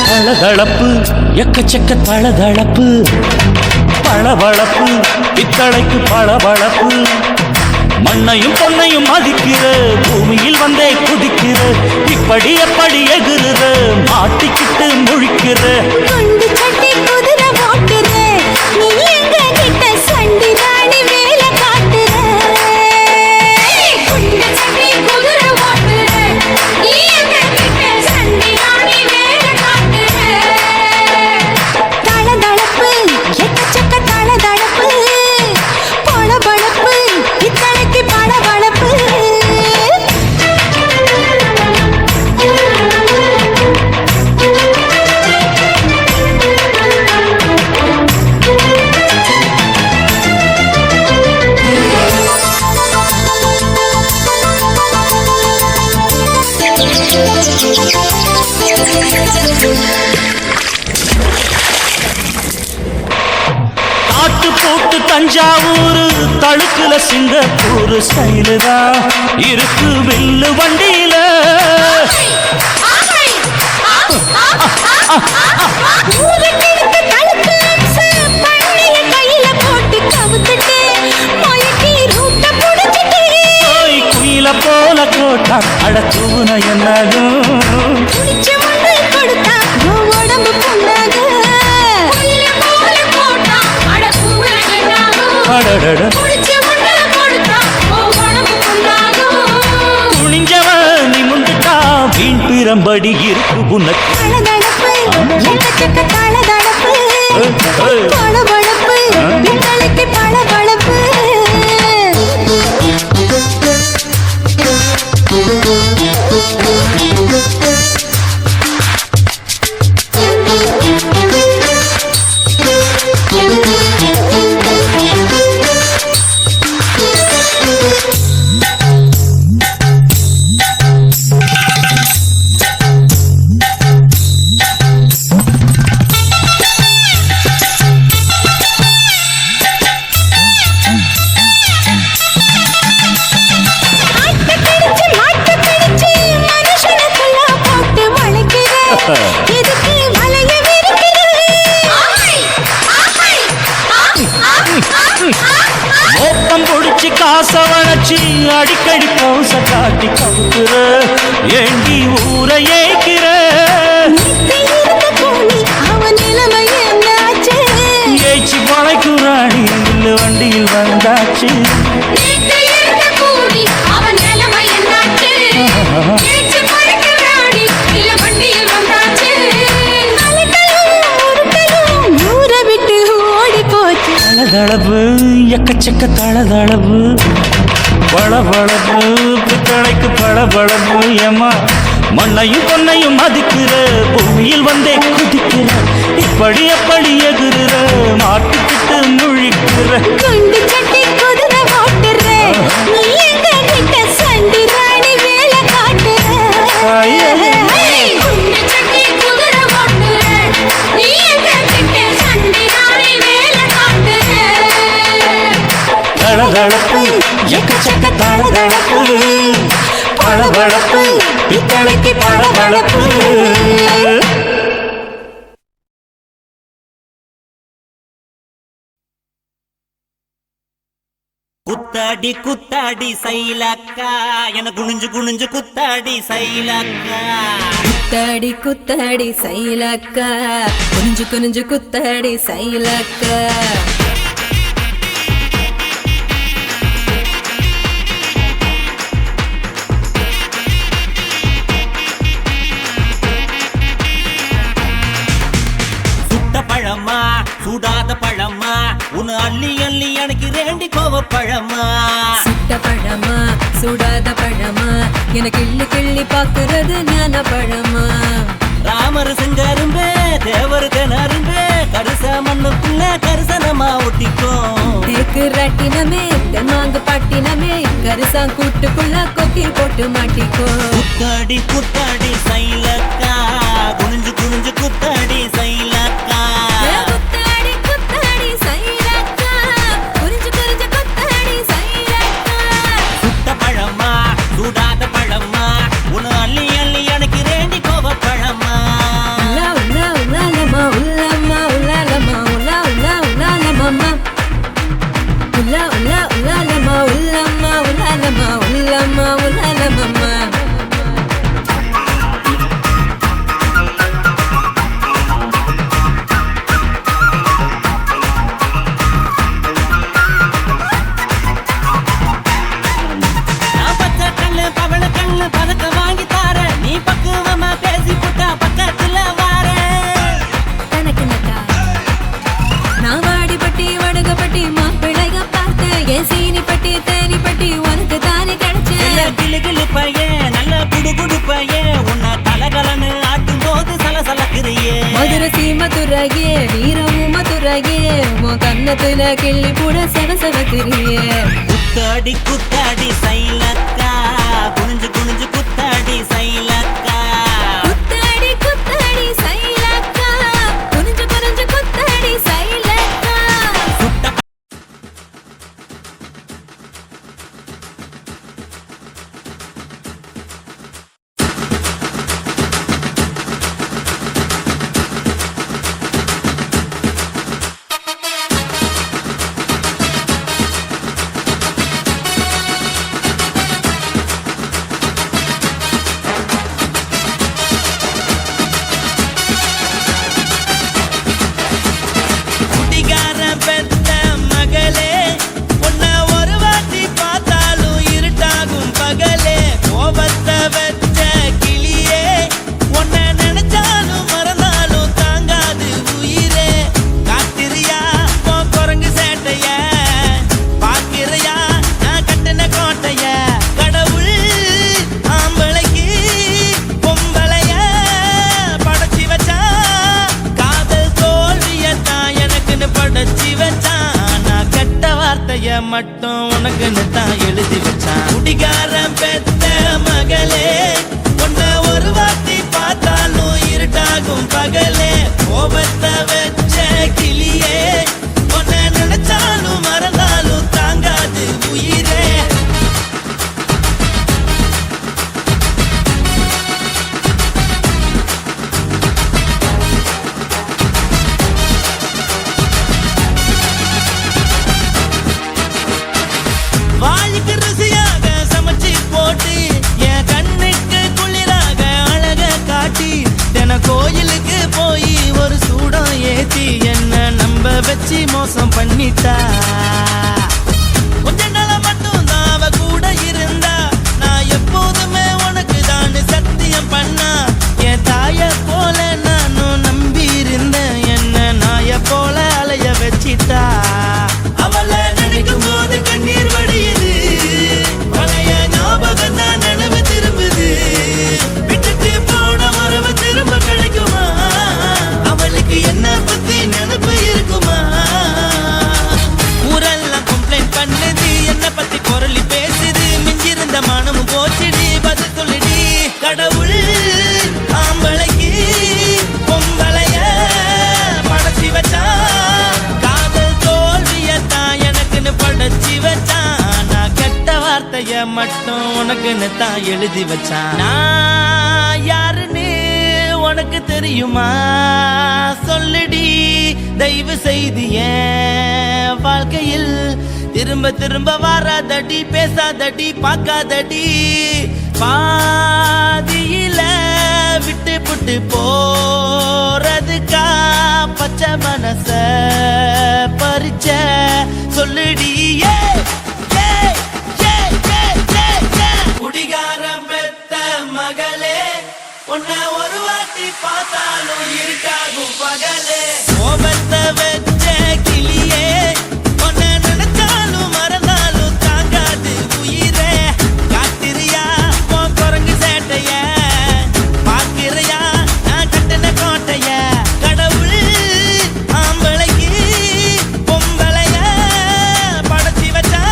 தளதளப்பு எக்கச்சக்க தளதளப்பு பளபளப்பு பித்தளைக்கு பளபளப்பு மண்ணையும் பொன்னையும் மதிக்கிற பூமியில் வந்தே குதிக்கிற இப்படி எப்படி எகுற மாட்டிக்கிட்டு முழிக்கிற குண்டு சட்டி குதிரை ஓட்டுற நீ எங்க கிட்ட சண்டி ராணி வேலை காட்டுற குண்டு சட்டி குதிரை ஓட்டுற நீ எங்க கிட்ட சண்டி ராணி வேலை காட்டுற தளதளப்பு எக்கச்சக்க தளதளப்பு பளபளப்பு இத்தனைக்கு பளபளப்பு காட்டு போட்டு தஞ்சாவூர் தழுக்குல சிங்கப்பூர் ஸ்டைலு தான் இருக்கு வில்லு வண்டியில ஊருக்கெடுத்து கழுத்து அம்சு பண்ணிய கையில போட்டு கவுத்துட்டு மயக்கி ரூட்ட புடிச்சிட்டு ஓய் குயில போல கோட்டா அடத்தூன என்னாகும் குடிச்ச மண்ணு கொடுத்தா உன் உடம்பு புண்ணாகு குயில போல போட்டா அட பூரா என்னாகும் அடடட குடிச்ச மண்ணு கொடுத்தா உன் உடம்பு புண்ணாகு துணிஞ்சவன் நீ முந்துட்டா வீண் பிரம்படி இருக்கு உனக்கு தளதளப்பு எக்கச்சக்க தளதளப்பு பளபளப்பு எங்களுக்கு பளபளப்பு மோப்பம் பிடிச்சி காச வளைச்சி அடிக்கடி பவுச காட்டி கவுக்குற ஏண்டி ஊரை ஏக்கிற அவன் நிலைமை என்னாச்சு ஏச்சி பழைக்குறாடி இல்ல வண்டியில் வந்தாச்சு அவன் நிலைமை என்னாச்சு தளதளவு எக்கச்சக்க தளதளவு பளபளப்பு பித்தளைக்கு பளபளப்பு ஏமா மண்ணையும் பொன்னையும் மதிக்கிற பூமியில் வந்தே குதிக்கிற இப்படி எப்படி எகுற மாட்டுக்கிட்டு முழிக்கிற குண்டு சட்டி குதிரை ஓட்டுற நீ எங்க கிட்ட சண்டி ராணி வேலை காட்டுற தளதளப்பு எக்கச்சக்க தளதளப்பு பளபளப்பு பித்தளைக்கு பளபளப்பு குத்தாடி குத்தாடி சைலக்கா என குனிஞ்சு குனிஞ்சு குத்தாடி சைலக்கா குத்தாடி குத்தாடி சைலக்கா குனிஞ்சு குனிஞ்சு குத்தாடி சைலக்கா பழமா சுடாத பழமா உன்னை அள்ளி அள்ளி எனக்கு ரெண்டி கோவ பழமா சுட்ட பழமா சுடாத பழமா எனக்கு கிள்ளி கிள்ளி பாக்குறது ஞான பழமா ராமர் செங்கரும்பே தேவர் கனரும்பே கருச மண்ணுக்குள்ள கரிசனமா ஒட்டிக்கும் தேக்கு ராட்டினமே தெம்மாங்கு பாட்டினமே கரிசா கூட்டுக்குள்ள கொக்கி போட்டு மாட்டிக்கோ குத்தாடி குத்தாடி சைலக்கா குனிஞ்சு குனிஞ்சு குத்தாடி சைலக்கா குத்தாடி குத்தாடி சைலக்கா குனிஞ்சு குனிஞ்சு குத்தாடி சைலக்கா சுட்ட பழமா சுடாத பழமா உன்னை அள்ளி அள்ளி எனக்கு ரெண்டி கோவ பழமா உலா உலா உலாலமா உலாமா உலாலமா உலா உலா உலாலமா உலா உலா உலாலமா உலாமா உலாலமா உலாமா உலாலமா பதக்க வாங்கி தார நீ பக்குவமா பேசி புட்டா பக்கத்துல வார தனக்கு நட்டா நான் வாடிப்பட்டி வடுகப்பட்டி மாப்பிள்ளைக பார்த்தேன் என் சீனி பட்டி தேனி பட்டி உனக்கு தானே கிடைச்சேன் கிளு கிளு பையன் நல்ல குடு குடு பையன் உன்னை கலகலன்னு ஆட்டும் போது சலசலக்குறியே மதுரை சீமதுரையே வீரமும் மதுரையே உன் கண்ணத்துல கிள்ளி கூட சவசவக்கிறியே குத்தாடி குத்தாடி சைலக்கா குனிஞ்சு குனிஞ்சு குத்தாடி சைலக்கா குத்தாடி குத்தாடி சைலக்கா குனிஞ்சு குனிஞ்சு குத்தாடி சைலக்கா மட்டும் உனக்குன்னு தான் எழுதி வச்சான் குடிகாரன் பெத்த மகளே உன்னை ஒரு வாட்டி பார்த்தாலும் இருட்டாகும் பகலே கோபத்தை வச்ச கிளியே உன்னை நினைச்சாலும் மறந்தாலும் தாங்காது உயிரே நம்ப வச்சு மோசம் பண்ணிட்டா கொஞ்ச நாள மட்டும் தான் அவ கூட இருந்தா நான் எப்போதுமே உனக்கு தான் சத்தியம் பண்ணா என் தாய போல நானும் நம்பி இருந்தேன் என்ன நாய போல அலைய வச்சிட்டா அவளை நினைக்கும் போது கண்ணீர் வடியுது பழைய ஞாபகம் தான் நினைவு திரும்புது விட்டுட்டு போன உறவு திரும்ப கிடைக்குமா அவளுக்கு என்ன பத்தி நினைப்பு இருக்குமா ஊரெல்லாம் கம்ப்ளைண்ட் பண்ணுது என்ன பத்தி பொருளி பேசுது மிஞ்சிருந்த மானமும் போச்சுடி பதில் சொல்லிடி கடவுள் ஆம்பளைக்கு பொம்பளைய படைச்சி வச்சா காதல் தோல்வியத்தான் எனக்குன்னு படைச்சி வச்சான் நான் கெட்ட வார்த்தைய மட்டும் உனக்குன்னு தான் எழுதி வச்சான் நான் யாருன்னு உனக்கு தெரியுமா சொல்லுடி தயவு செய்து என் வாழ்க்கையில் திரும்ப திரும்ப வராதடி பேசாதடி பார்க்காதடி பாதியில விட்டு புட்டு போறதுக்கா பச்சை மனச பறிச்ச சொல்லுடி குடிகாரம் பெத்த மகளே உன்னை ஒரு வாட்டி பார்த்தாலும் இருக்காகும் பகலே கோபத்தை வச்ச கிளியே உன்னை நினைச்சாலும் மறந்தாலும் தாங்காது உயிரே காத்திரியா உன் குரங்கு சேட்டைய பாக்கிறையா நான் கட்டின கோட்டைய கடவுள் ஆம்பளைக்கு பொம்பளைய படைச்சி வச்சா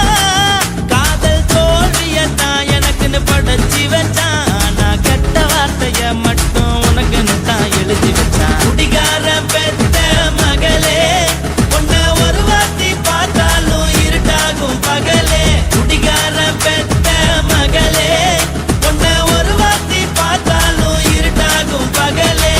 காதல் தோல்வியத்தான் எனக்குன்னு படைச்சி வச்சான் நான் கெட்ட வார்த்தைய மட்டும் உனக்குன்னு தான் எழுதி வச்சான் குடிகார பெத்த மகளே உன்னை ஒரு வாட்டி பார்த்தாலும் இருட்டாகும் பகலே குடிகார பெத்த மகளே உன்னை ஒரு வாட்டி பார்த்தாலும் இருட்டாகும் பகலே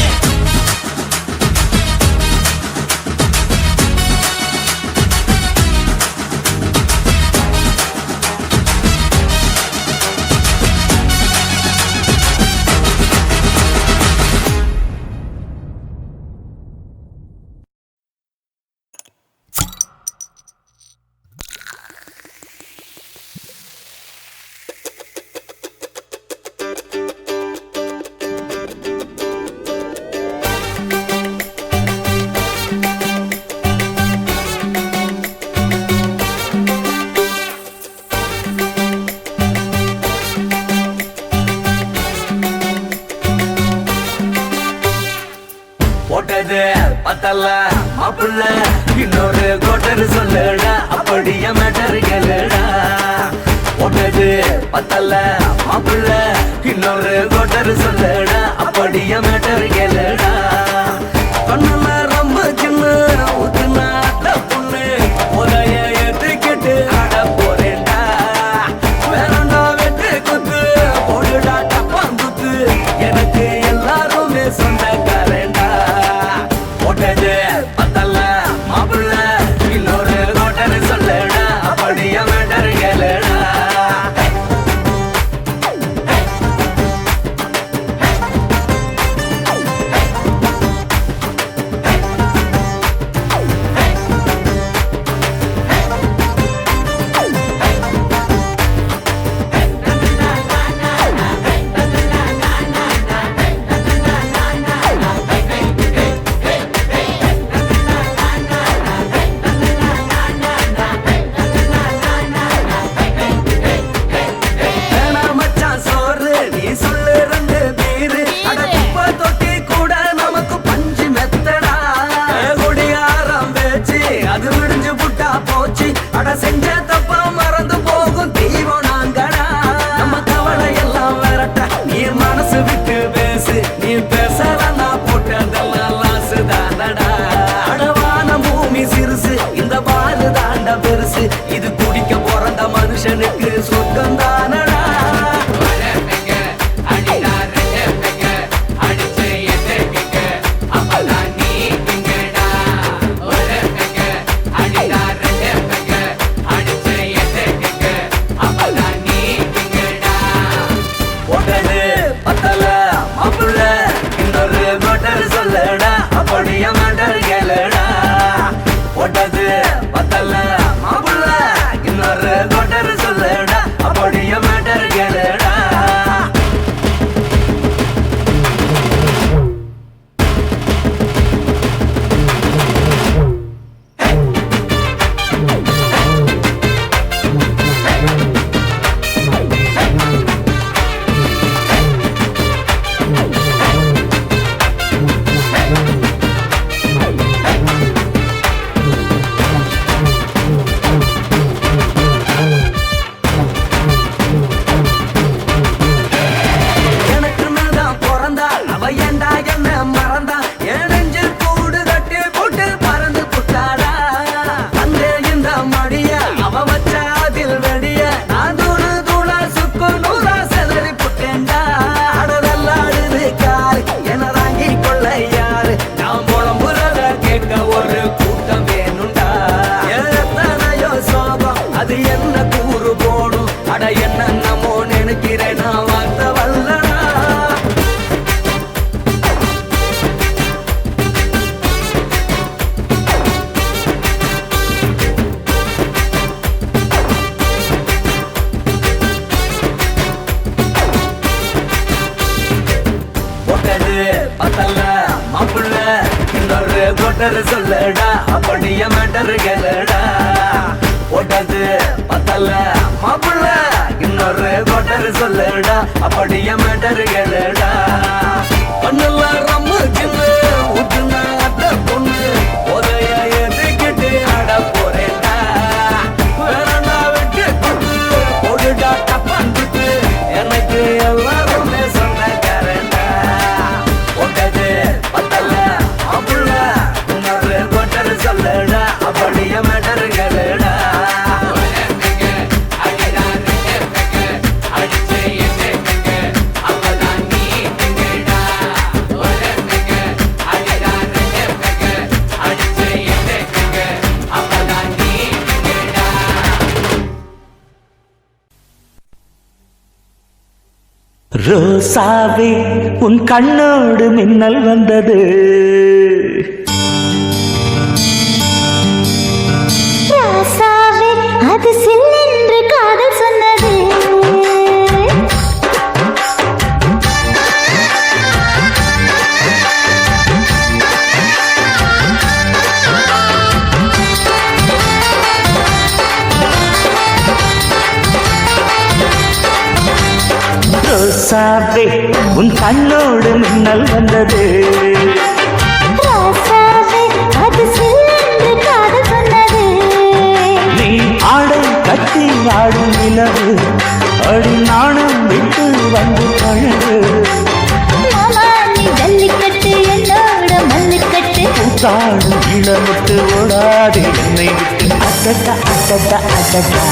போட்டது பத்தல்ல மாப்புள்ள இன்னொரு கோட்டர் சொல்லுடா அப்படிய மேட்டர் கேளுடா போட்டது பத்தல்ல மாப்புள்ள இன்னொரு கோட்டர் சொல்லுடா அப்படிய மேட்டர் கேளுடா கண்ணுல ரொம்ப சின்ன ஊத்துனா பொண்ணு உரைய ஏத்துக்கிட்டு ஆட போறேன்டா வேறண்டா வெட்டு குத்து போடுடா டப்பாங்குத்து எனக்கு எல்லாருமே சொந்தக்காரண்டா போட்டது பத்தல்ல மாப்புள்ள இன்னொரு கோட்டர் சொல்லுடா அப்படிய மேட்டர் கேளுடா கோட்டர் சொல்லடா அப்படியே மேட்டர் கேளுடா போட்டது பத்தல மாப்பிள்ள இன்னொரு கோட்டர் சொல்லடா அப்படியே மேட்டர் கேளுடா பண்ணல ரம்மு சின்ன ஊத்துனா அத்த பொண்ணு உதய எதுக்கிட்டு ஆட போறேன்டா வேறண்டா விட்டு கொண்டு போடுடா டப்பான்ட்டு எனக்கு எல்லாருமே சொந்தக்காரன்டா போட்டது பத்தல மாப்பிள்ள இன்னொரு கோட்டர் சொல்லடா அப்படியே மேட்டர் கேளுடா ரோசாவே உன் கண்ணோடு மின்னல் வந்தது ராசாவே அது சில்லென்று காதல் சொன்னது ரோசாவே உன் கண்ணோடு மின்னல் வந்தது ராசாவே அது சில்லென்று காதல் சொன்னது நீ ஆடை கட்டி ஆடும் நிலவு அடி நாணம் விட்டு வந்து பழகு மாமா நீ ஜல்லிக்கட்டு என்னோட மல்லுக்கட்டு கூத்தாடும் இளமுட்டு ஓடாது என்னை விட்டு அட்டட்டா அட்டட்டா அட்டட்டா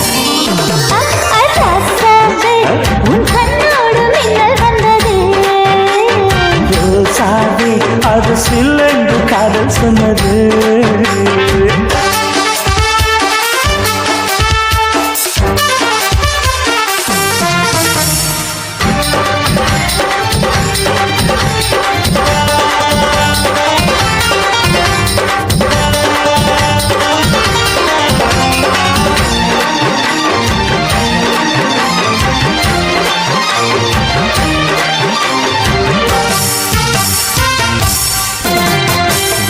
ராசாவே உன் கண்ணோடு மின்னல் வந்தது ரோசாவே அது சில்லென்று காதல் சொன்னது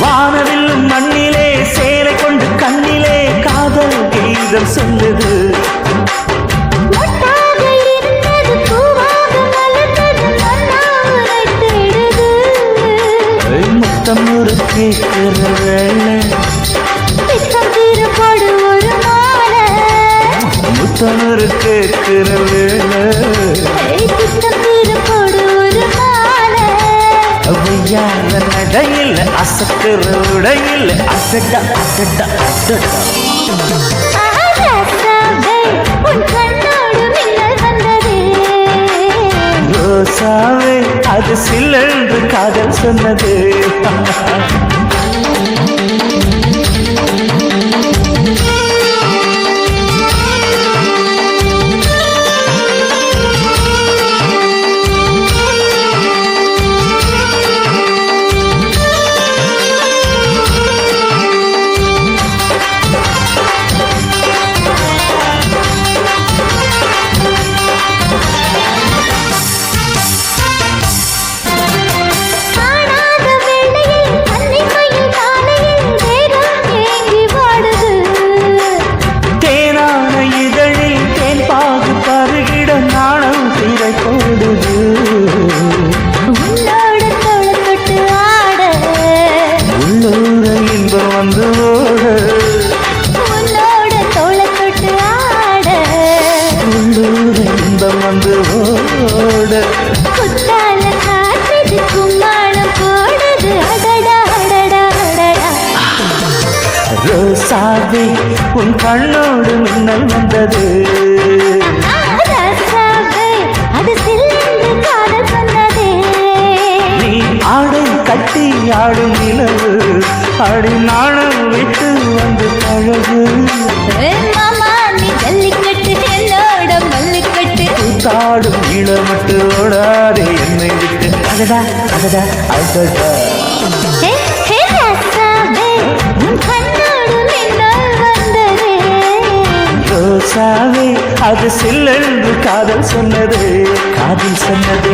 வானவில்லும் மண்ணிலே சேலை கொண்டு கண்ணிலே காதல் கீதம் சொல்லுது மொட்டாக இருந்தது பூவாக மலர்ந்தது மன்னாரை தேடுது முத்தம் ஒரு கேட்கிற வேலை பித்தம் திருப்படு ஒரு மாலை முத்தம் ஒரு கேட்கிற வேலை பித்தம் திருப்படு ஒரு மாலை அவையால நடையில் அசக்கிற உடையில் அசட்டா அசட்டா அசட்டா ராசாவே உன் கண்ணோடு மின்னல் வந்தது ரோசாவே அது சில்லென்று காதல் சொன்னது காணாத வேளையில் கன்னிமையில் காலையில் வேகம் ஏங்கி வாடுது தேனான இதழில் தேன் பாகு பருகிட நாணம் திரை போடுது உன்னோட தோளத்தொட்டு ஆட உள்ளூர இன்பம் வந்து ஓட உன்னோட தோளத்தொட்டு ஆட உள்ளூர இன்பம் வந்து ஓட குத்தால காற்றுது கும்மாளம் போடுது அடடா அடடா அடடா ரோசாவே உன் கண்ணோடு மின்னல் வந்தது ராசாவே அது சில்லென்று காதல் சொன்னது நீ ஆடை கட்டி ஆடும் நிலவு அடி நாணம் விட்டு வந்து பழகு மாமா நீ ஜல்லிக்கட்டு என்னோட மல்லுக்கட்டு கூத்தாடும் இளமட்டு ஓடாதே என்னை விட்டு அடடா அடடா அடடா ஹே ஹே ராசாவே உன் கண்ணோடு மின்னல் வந்தது ரோசாவே அது சில்லென்று காதல் சொன்னது காதல் சொன்னது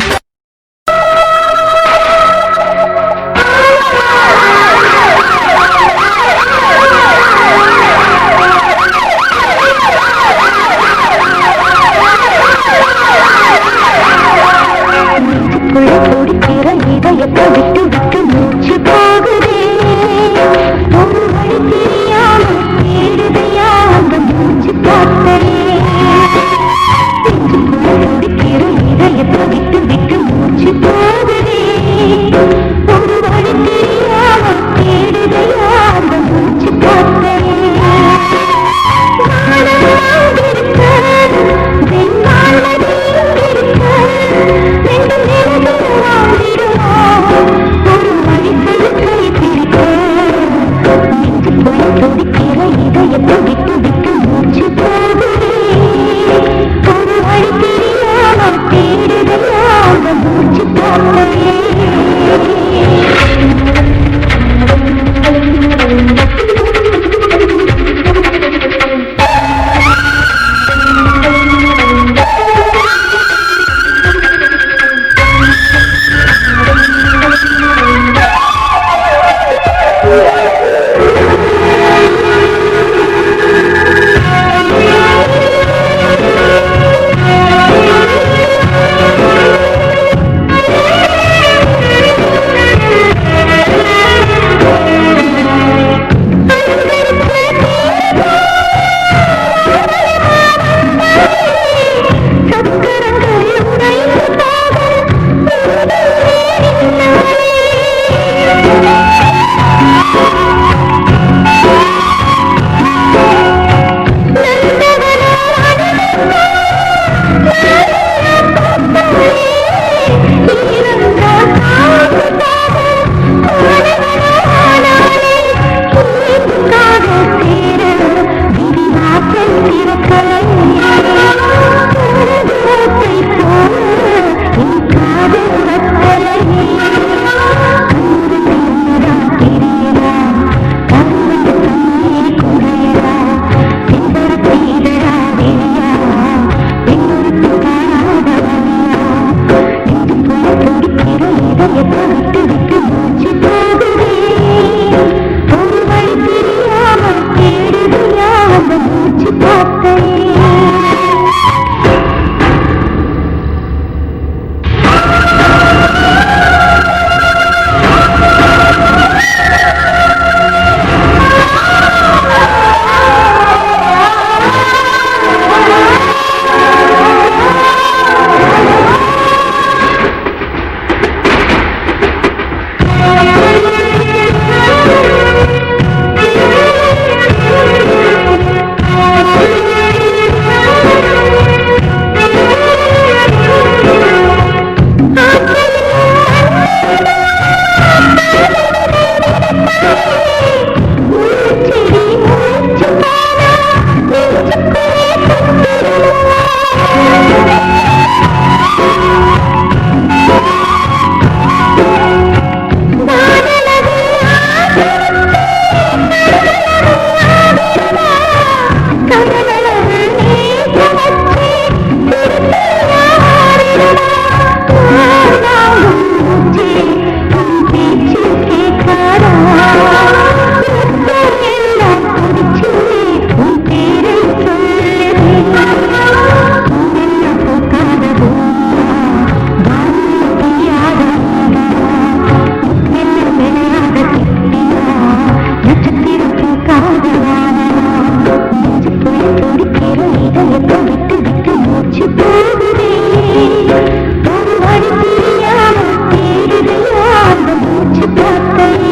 மூச்சு பார்த்தேன்.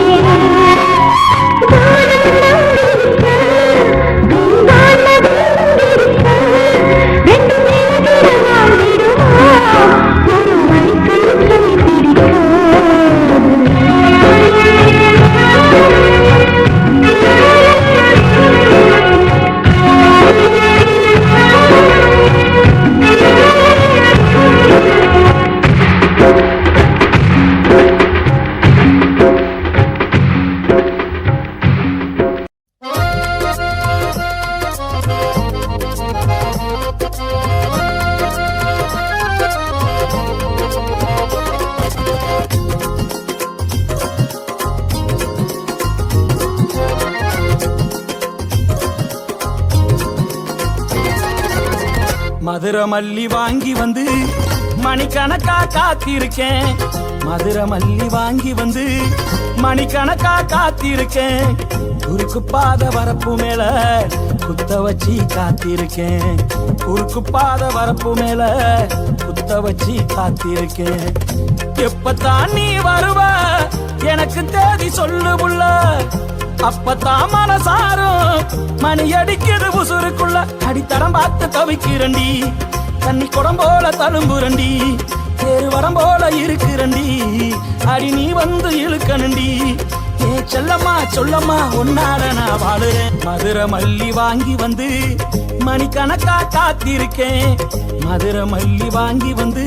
மதுரை மல்லி வாங்கி வந்து மணிக்கணக்கா காத்திருக்கேன். மதுரை மல்லி வாங்கி வந்து மணிக்கணக்கா காத்திருக்கேன். குறுக்கு பாத வரப்பு மேல குத்த வச்சு காத்திருக்கேன். குறுக்கு பாத வரப்பு மேல குத்த வச்சு காத்திருக்கேன். எப்பத்தான் நீ வருவ எனக்கு தேதி சொல்லு புள்ள. அப்பத்தான் மனசாரும் மணி அடிக்குது உசுருக்குள்ள. அடித்தடம் பார்த்து தவிக்கிறண்டி, தண்ணி குடம் போல தழும்புரண்டி, தேரு வரம் போல இருக்குரண்டி. அடி நீ வந்து இழுக்கணுண்டி. ஏ செல்லம்மா சொல்லம்மா உன்னால நான் வாழுறேன். மதுரை மல்லி வாங்கி வந்து மணிக்கணக்கா காத்திருக்கேன். மதுரை மல்லி வாங்கி வந்து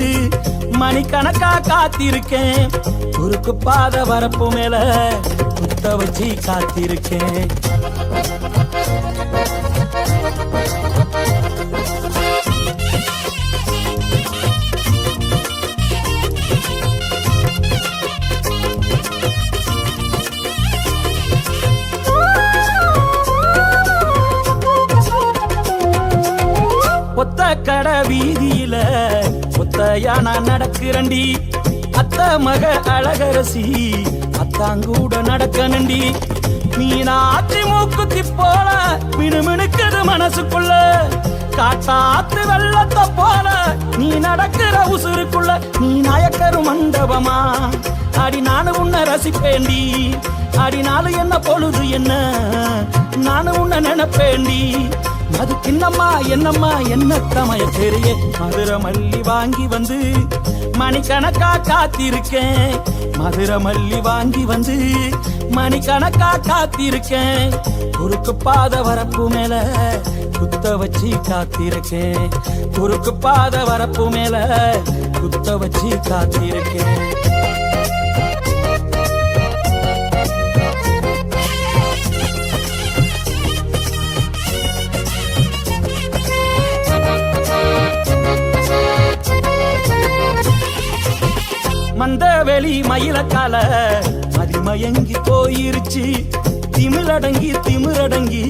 மணிக்கணக்கா காத்திருக்கேன். குறுக்கு பாத வரப்பு மேல குத்த வச்சு காத்திருக்கேன். ஒத்த கடை வீதியில ஒத்தையா நான் நடக்கிறண்டி. அத்த மக அழகரசி அத்தாங்கூட நடக்கணுண்டி. மீனாட்சி மூக்குத்தி போல மினுமினுக்குது மனசுக்குள்ள. காட்டாத்து வெள்ளத்தை போல நீ நடக்கிற உசுருக்குள்ள. நீ நாயக்கரு மண்டபமா அடி நானு உன்னை ரசிப்பேண்டி. அடி நாலு என்ன பொழுது என்ன நானு உன்னை நினைப்பேண்டி. அது கிண்ணம்மா என்னம்மா என்ன தமைய பெரிய. மதுரை மல்லி வாங்கி வந்து மணிக்கணக்கா காத்திருக்கேன். மதுரை மல்லி வாங்கி வந்து மணிக்கணக்கா காத்திருக்கேன். குறுக்கு பாத வரப்பு மேல குத்த வச்சு காத்திருக்கேன். குறுக்கு பாத வரப்பு மேல குத்த வச்சு காத்திருக்கேன். மந்த வெளி மயிலக்கால மதிமயங்கி போயிருச்சு. திமிரடங்கி திமிரடங்கி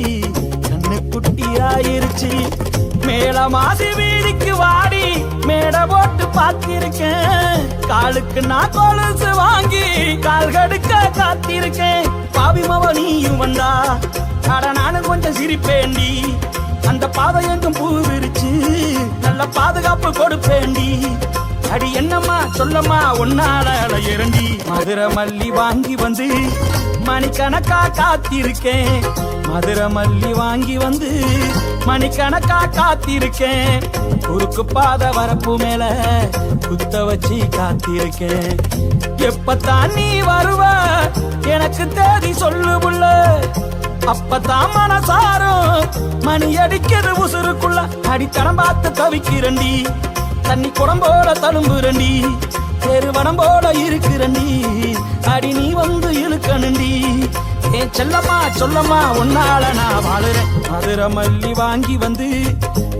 கண்ணுக்கு குட்டியாயிருச்சு. மேல மாசி வீதிக்கு வாடி மேட போட்டு பார்த்திருக்கேன். காலுக்கு நான் கொலுசு வாங்கி கால் கடுக்க காத்திருக்கேன். பாவிமவ நீயும் வந்தா அட நானும் கொஞ்சம் சிரிப்பேண்டி. அந்த பாதை எங்கும் பூ விரிச்சு நல்ல பாதுகாப்பு கொடுப்பேண்டி. அடி என்னம்மா சொல்லம்மா ஒன்னால இரண்டி. மதுரை மல்லி வாங்கி வந்து மணிக்கணக்கா காத்திருக்கேன். மதுரை மல்லி வாங்கி வந்து மணிக்கணக்கா காத்திருக்கேன். குறுக்கு பாதை வரப்பு மேல குத்த வச்சு காத்திருக்கேன். எப்பத்தான் நீ வருவ எனக்கு தேதி சொல்லு புள்ள. அப்பதான் மனசாரும் மணி அடிக்கிறது உசுருக்குள்ள. அடித்தடம் பார்த்து தவிக்கிறண்டி. தண்ணி குடம் போல தழும்புரண்டி. தெருவனம் போல இருக்கிறண்டி. அடி நீ வந்து இழுக்கணுண்டி. ஏன் செல்லம்மா சொல்லம்மா உன்னால நான் வாழுறேன். மதுரை மல்லி வாங்கி வந்து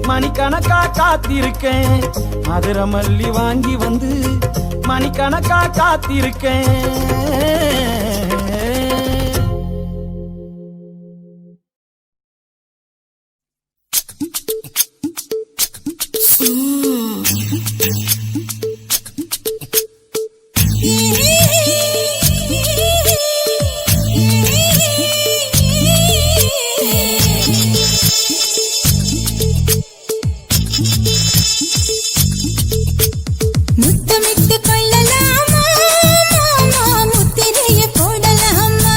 மணிக்கணக்கா காத்திருக்கேன். மதுரை மல்லி வாங்கி வந்து மணிக்கணக்கா காத்திருக்கேன். முத்தமிட்டு கொள்ளலாமா மாமா, முத்திரைய போடலாமா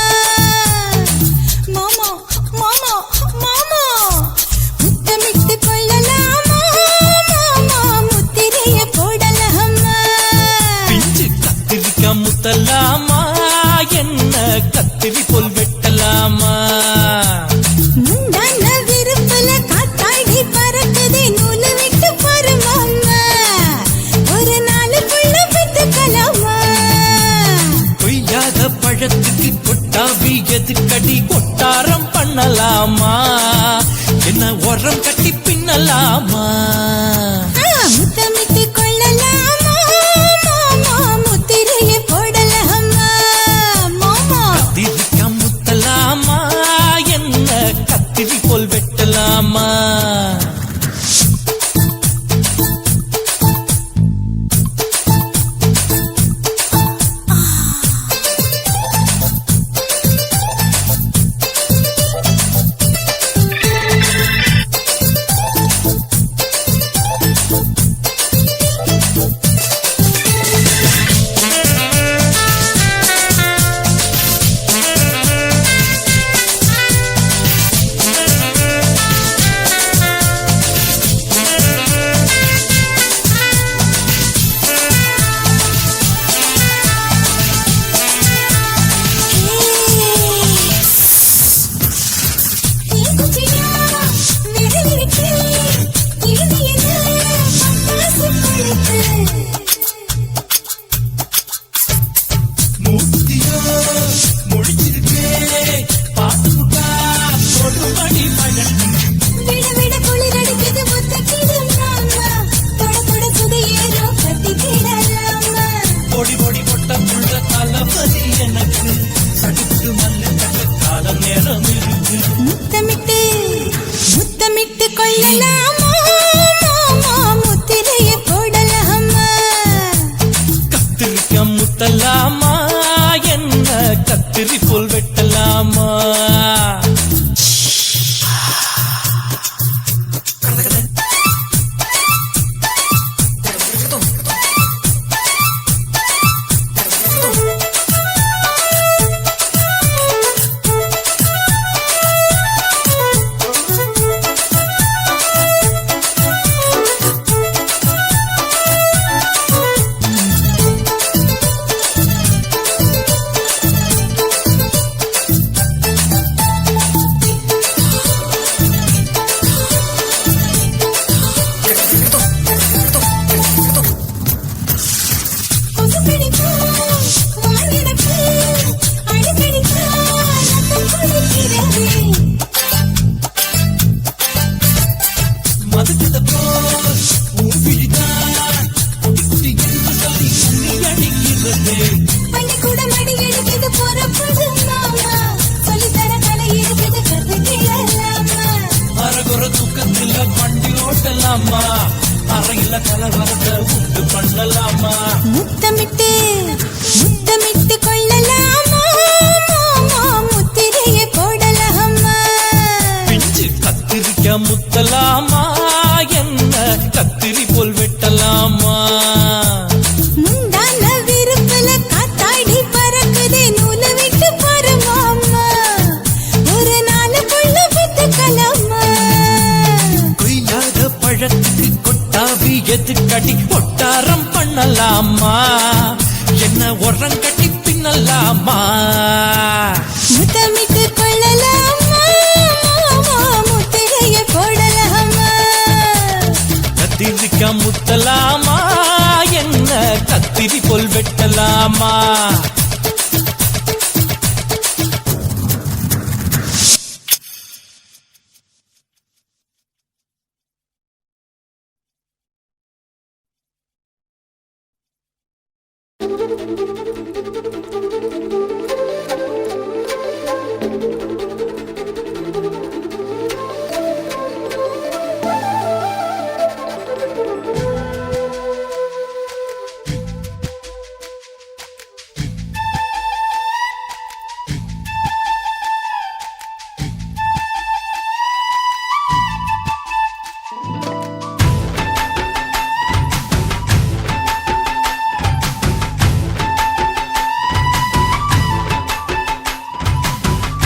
மாமா மாமா மாமா. முத்தமிட்டு கொள்ளலாமா மாமா, முத்திரைய போடலாமா. பிஞ்சு கத்திரிக்கா முத்தலாமா என்ன கத்திரி போல் வெட்டலாமா. முந்தான விருப்பல காத்தாடி பறக்குதே நூலு விட்டு பாரு மாமா. ஒரு நாளுக்குள்ள விட்டுக்கலாமா. கொய்யாத பழத்துக்கு கொட்டாவி எதுக்கடி கொட்டாரம் பண்ணலாமா. என்ன உரம் கட்டி பின்னலாமா. முத்தமிட்டு கொள்ளலாமா மாமா, முத்திரைய போடலாமா மாமா. கத்திரிக்கா முத்தலாமா என்ன கத்திரி போல் வெட்டலாமா. முத்தமிட்டு முத்தமிட்டு கொள்ளலாமா மாமா, முத்திரைய போடலாமா. கத்திரிக்கா முத்தலாமா என்ன கத்திரி போல் வெட்டலாமா. பண்ணலாமா அறையில கலவரத்தை உண்டு பண்ணலாமா முத்தமிட்டு முத்தமிட்டு கொள்ளலாமா முத்திரையை போடலாமா பிஞ்சு கத்திரிக்க முத்தலாமா என்ன கத்திரி போல் வெட்டலாமா முந்தான விருப்பல காத்தாடி பறக்குதே நூலை விட்டு பரமாமா ஒரு நாளுக்குள்ள வித்துக்கலாமா கொய்யாத பழத்துக்கு கொட்டாவி எதுக்கடி ஒட்டாரம் பண்ணலாமா என்ன உரம் கட்டி பின்னலாமா முத்தமிட்டு கொள்ளலாமா முத்திரையை போடலாமா கத்திரிக்க முத்தலாமா என்ன கத்திரி போல் வெட்டலாமா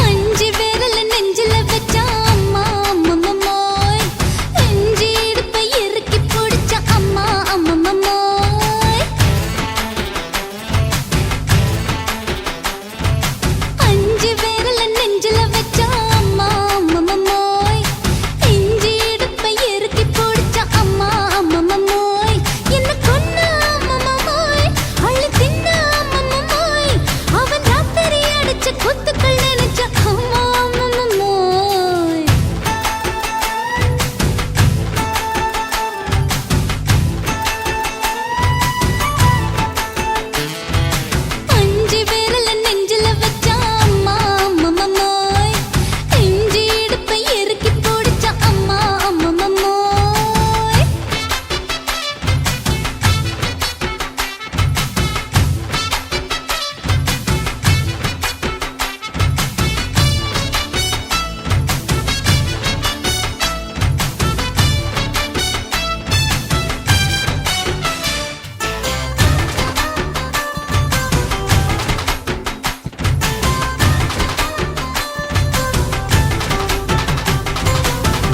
அஞ்சு விரல நெஞ்சில வச்சா அம்மா அம்மம்மோய் நெஞ்சி இடுப்பை இறுக்கி பிடிச்ச அம்மா அம்மம்மோய் அஞ்சு விரல நெஞ்சில வச்சா அம்மா அம்மம்மோய் நெஞ்சி இடுப்பை இறுக்கி பிடிச்ச அம்மா அம்மம்மோய் என்ன கொன்ன அம்மம்மோய் அள்ளி தின்ன அம்மம்மோய் அவன் ராத்திரி அடிச்ச குத்துக்கள் நினைச்ச அம்மா அம்மம்மோய் அஞ்சு விரல நெஞ்சில வச்சா அம்மா அம்மம்மோய் நெஞ்சி இடுப்பை இறுக்கி பிடிச்ச அம்மா அம்மம்மோய்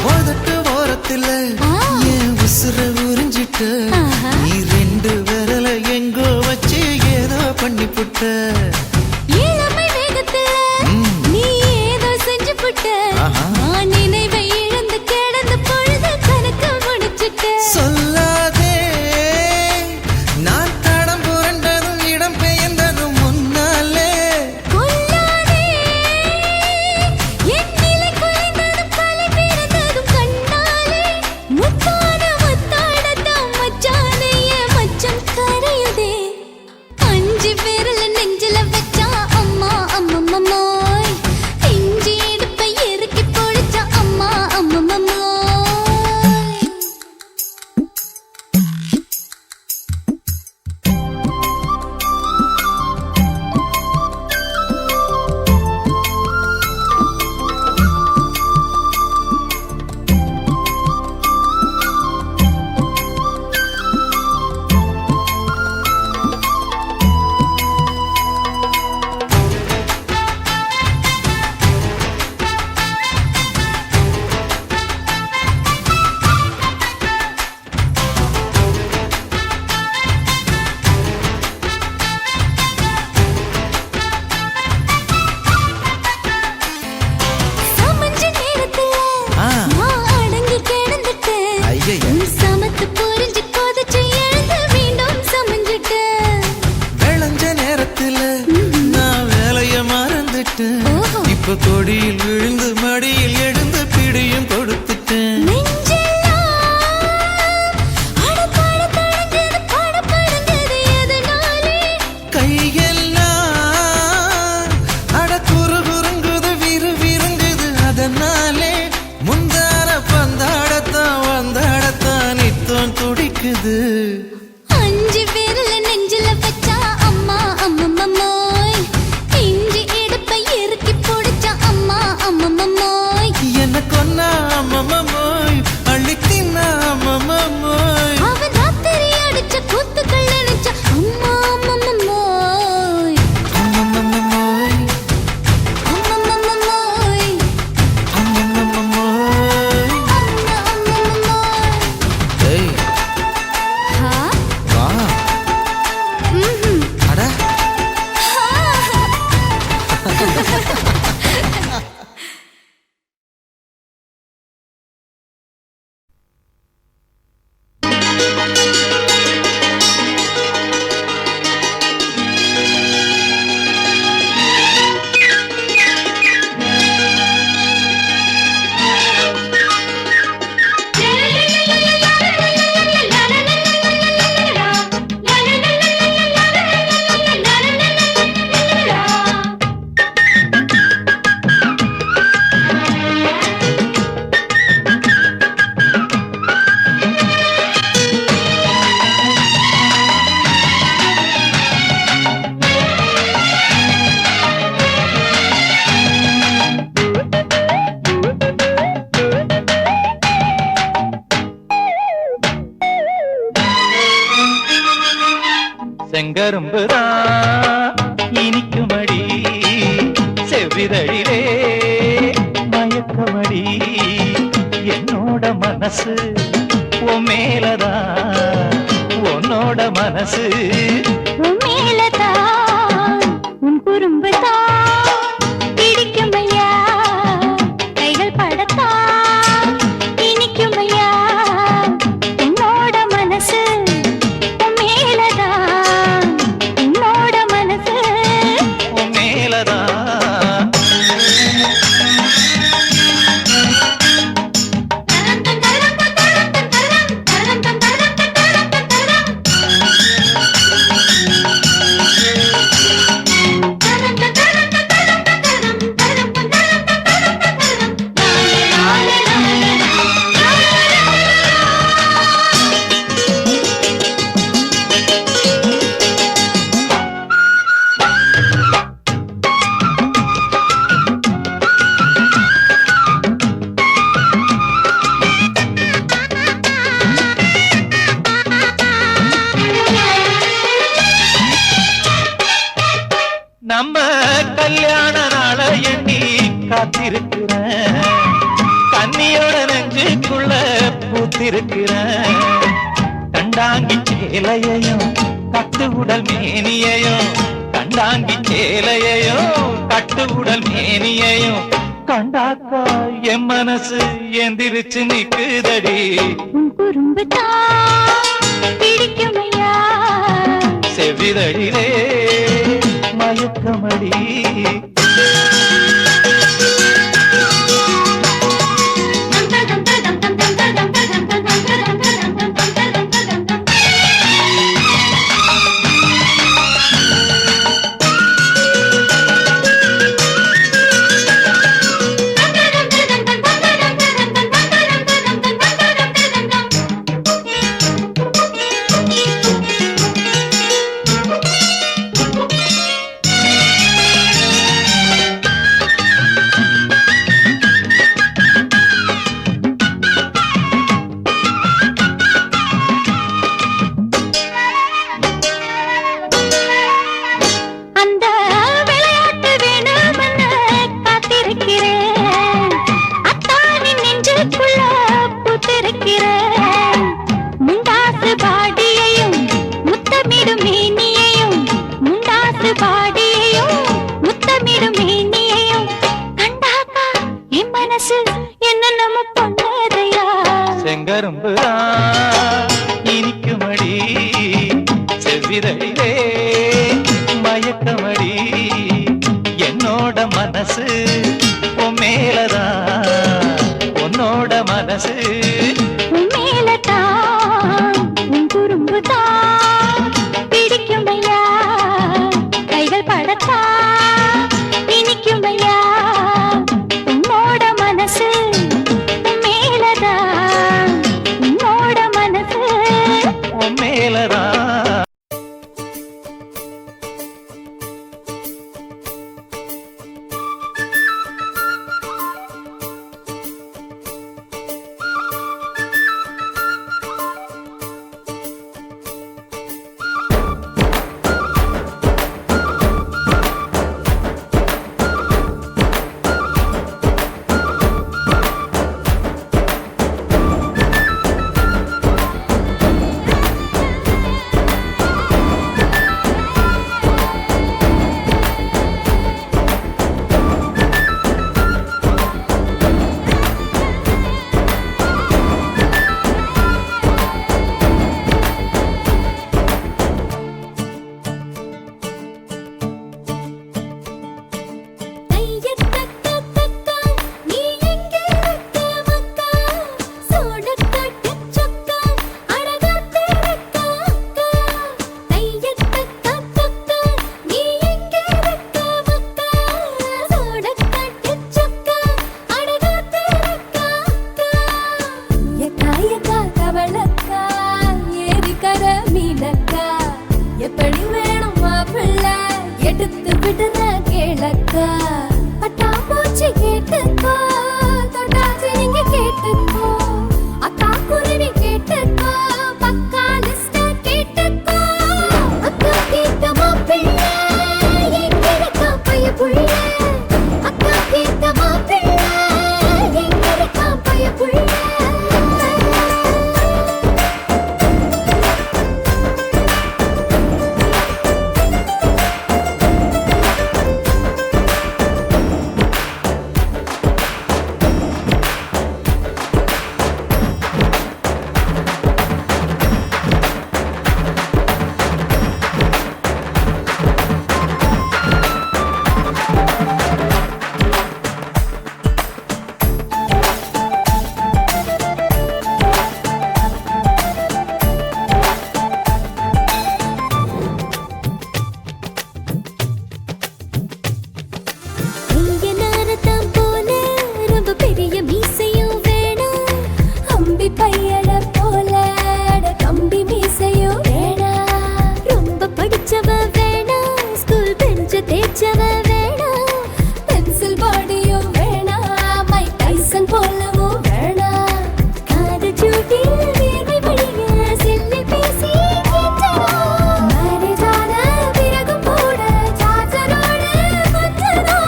உதட்டு ஓரத்துல என் உசுர உறிஞ்சிட்ட ஆஹா. நீ ரெண்டு விரல எங்கோ வச்சு ஏதோ பண்ணி புட்ட இளமை வேகத்துல நீ ஏதோ செஞ்சு புட்ட நான் நினைவை இழந்து கிடந்த பொழுது கணக்கு முடிச்சிட்ட சொல்லாதே நான் தடம் புரண்டதும் இடம் பெயர்ந்ததும் முன்னாலே கொல்லாதே என் நிலை குறைந்ததும் கலை பிறந்ததும் கண்ணாலே முத்தான முத்தாடத்தான் மச்சான் செங்கரும்புதான் இனிக்குமடி செவ்விதழிலே மயக்கமடி என்னோட மனசு உன் மேலதான் உன்னோட மனசு உன் மேலதான் உன் குறும்புதான் பிடிக்குமையா கைகள் படத்தான் இனிக்குமையா உன்னோட மனசு உன் மேலதான் உன்னோட மனசு உன் மேலதான் நம்ம கல்யாண நாள எண்ணி காத்திருக்கிறேன் கன்னியோட நெஞ்சுக்குள்ள பூத்திருக்கிறேன் கண்டாங்கி சேலையையும் கட்டு உடல் மேனியையும் கண்டாங்கி சேலையையும் கட்டு உடல் மேனியையும் கண்டாக்கா என் மனசு எந்திரிச்சு நிக்குதடி உன் குறும்புதான் பிடிக்குமையா செவ்விதழிலே மயக்கமடி அந்த விளையாட்டு வேணும்னு காத்திருக்கிறேன் அத்தானின் நெஞ்சுக்குள்ள பூத்திருக்கிறேன் முண்டாசு பாடியையும் முத்தமிடும் மேனியையும் முண்டாசு பாடியையும் முத்தமிடும் மேனியையும் கண்டாக்கா என் மனசு என்ன நம்ம பொண்ணதையா செங்கரும்புதான் இனிக்குமடி செவ்விதழிலே மயக்கமடி என்னோட மனசு உன் மேலதான் உன்னோட மனசு உன் மேலதான் உன் குறும்புதான் பிடிக்குமையா கைகள் படத்தான் இனிக்குமையா உன்னோட மனசு உன் மேலதான் உன்னோட மனசு உன் மேலதான் கம்பி பையட போல கம்பி மீசையோ வேணா ரொம்ப படிச்சவ வேணா ஸ்கூல் பெஞ்ச தேய்ச்சவ வேணா பென்சில் பாடியோ வேணா மை டைசன் போலவோ வேணா காது சூட்டி வேர்வை வழிய செல்லி பேசி மேரேஜான பிறகு போட சார்ஜரோட கொஞ்சதா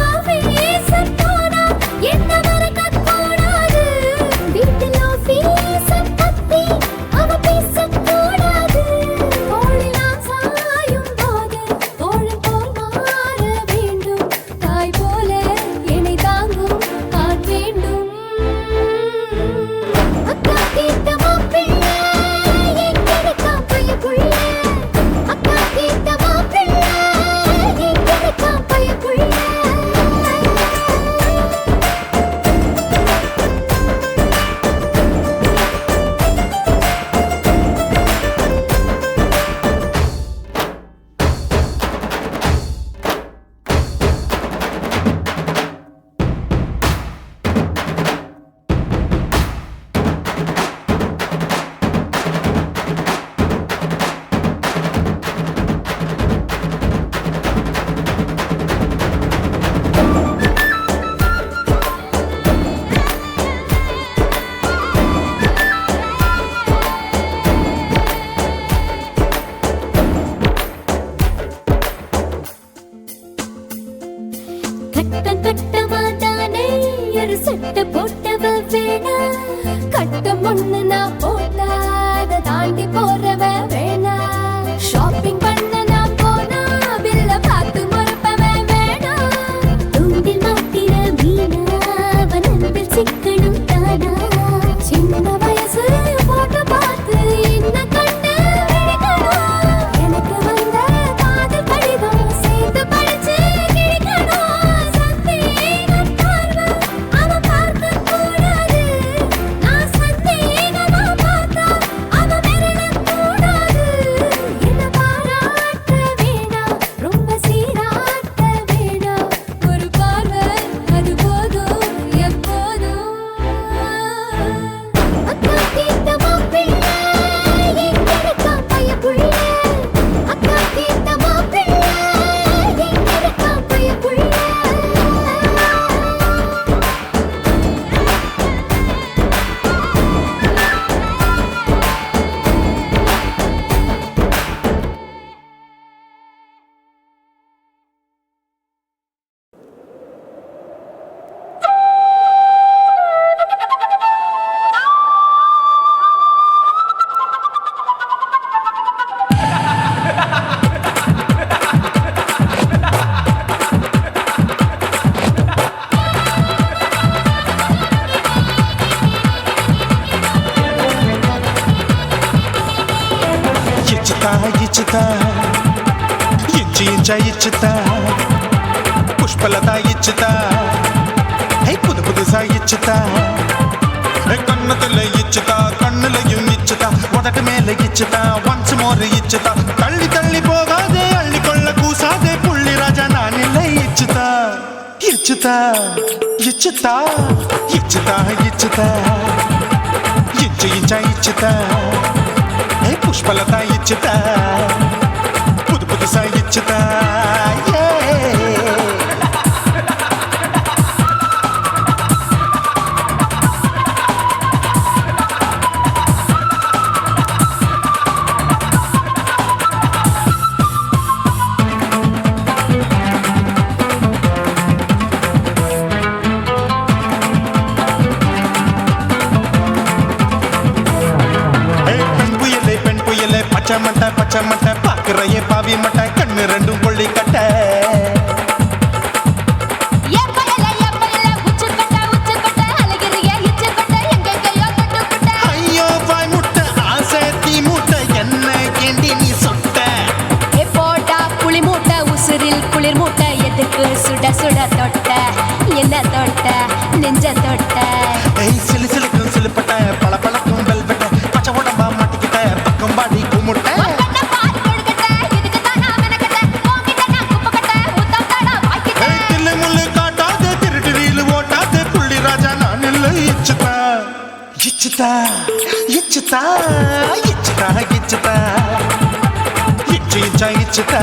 ஆஃபீஸ் போனா என்ன மறக்கக்கூடாது வீட்டில் ஆஃபீஸ் பத்தி அவ பேசக்கூடாது தோளிலாம் சாயும் போது தோழன் போல் மாற வேண்டும் தாய் போல என்னை தாங்கும் ஆண் வேண்டும் அக்கா கேட்ட மாப்பிள்ளை எங்கெடுக்கா பைய புள்ள அக்கா கேட்ட மாப்பிள்ளை எங்கெடுக்கா பைய புள்ள கட்டம் கட்டமா தானே ஒரு சட்டை போட்டவ வேணா கட்டம் ஒண்ணு நான் போட்டா அதை தாண்டி போறவ வேணா ஷாப்பிங் பண்ண நான் போனா பில்ல பார்த்து முறப்பவ வேணா தூண்டில் மாட்டிர மீனா அவன் அன்பில் சிக்கணும் தானா சின்ன வயசு போட்டோ பார்த்து என்ன கண்டு விழிக்கணும் எனக்கு வந்த காதல் கடிதம் சேர்த்து படிச்சு கிழிக்கணும் சந்தேகம் பார்வை அவ பார்க்க கூடாது நான் சந்தேகமா பார்த்தா அவ மிரளக் கூடாது என்ன பாராட்ட வேணாம் ரொம்ப சீராட்ட வேணாம் ஒரு பார்வை அது போதும் எப்போதும் அக்கா கேட்ட மாப்பிள்ளை எங்கெடுக்கா பைய புள்ள அக்கா கேட்ட மாப்பிள்ளை எங்கெடுக்கா பைய புள்ள ఇచ్చుతా ఇచ్చుతా ఇంచి ఇంచా ఇచ్చుతా పుష్పలత ఇచ్చుతా హై పుదు పుదుసా ఇచ్చుతా కన్నతుల ఇచ్చుతా కన్నులயும் ఇచ్చుతా మొదట మేల ఇచ్చుతా వన్స్ మోర్ ఇచ్చుతా తల్లి తల్లి పోగాదే అల్లి కొల్ల కూసాదే పుల్లి రాజా నానిల్ల ఇచ్చుతా ఇచ్చుతా ఇచ్చుతా ఇచ్చుతా ఇచ్చుతా ఇంచి ఇంచా ఇచ్చుతా హే పుష్పలత ఇచ్చుతా పుదు పుదుసా ఇచ్చుతా பச்சை மட்டை பாக்குறையே பாவி மட்டை கண்ணு ரெண்டும் கொள்ளி கட்ட ஐயோ வாய் முட்டை ஆசை தீ மூட்டை என்ன கேண்டி நீ சொட்ட போட்டா புளி மூட்டை உசுரில் குளிர் மூட்டை எதுக்கு சுட சுட தொட்ட என்ன தொட்ட நெஞ்ச தொட்ட சிலு சிலுக்கும் சிலுப்பட்ட பல பழக்கும் வெல்வெட்ட பச்சை உடம்பா மாட்டிக்கிட்ட பக்கம் பாடி குமுட்ட இச்சுதா இச்சுதா இச்சுதா இச்சு இச்சா இச்சுதா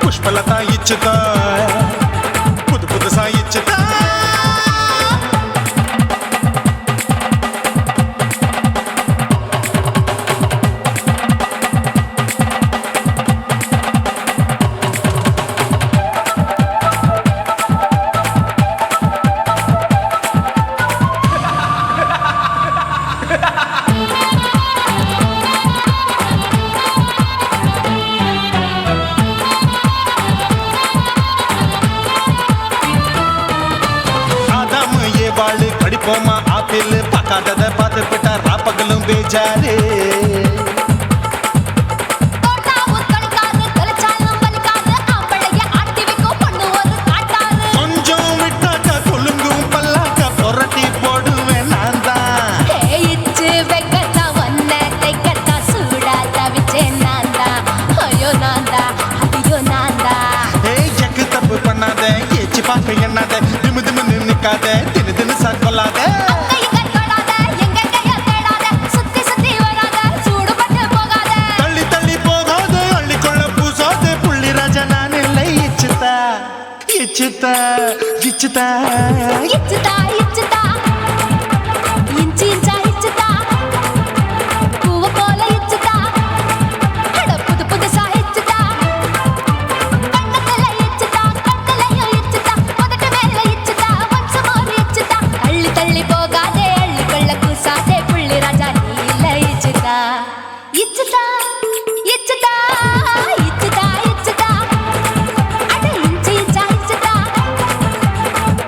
புஷ்பலதா இச்சுதா புது புதுசா இச்சுதா படிப்போமா ஆப்பிள் பார்க்காதத பார்த்து விட்டா ராப்பகலும் பேஜாரு கொஞ்சம் விட்டாக்க கொலுங்கும் பல்லாக்க புரட்டி போடுவேன் நான் தான் எக்கு தப்பு பண்ணாத ஏச்சி பார்க்க எண்ணாத திமு திமு நிக்காத தினு தினு சாக்கொள்ளாத தள்ளி தள்ளி போகாத அள்ளிக்கொள்ள பூசாத புள்ளி ராஜா நான் இல்லை இச்சுதா இச்சுதா இச்சுதா இச்சுதா இச்சுதா இஞ்சி இஞ்சா இச்சுதா பூவ போல இச்சுதா அட புது புதுசா இச்சுதா கண்ணத்துல இச்சுதா கட்டலையும் இச்சுதா முதட்டு மேல இச்சுதா வம்சமோர் இச்சுதா தள்ளி தள்ளி போகாதே அள்ளி கொள்ள கூசாதே புள்ளி ராஜா நீ இல்ல இச்சுதா இச்சுதா இச்சுதா இச்சுதா இச்சுதா அட இஞ்சி இஞ்சா இச்சுதா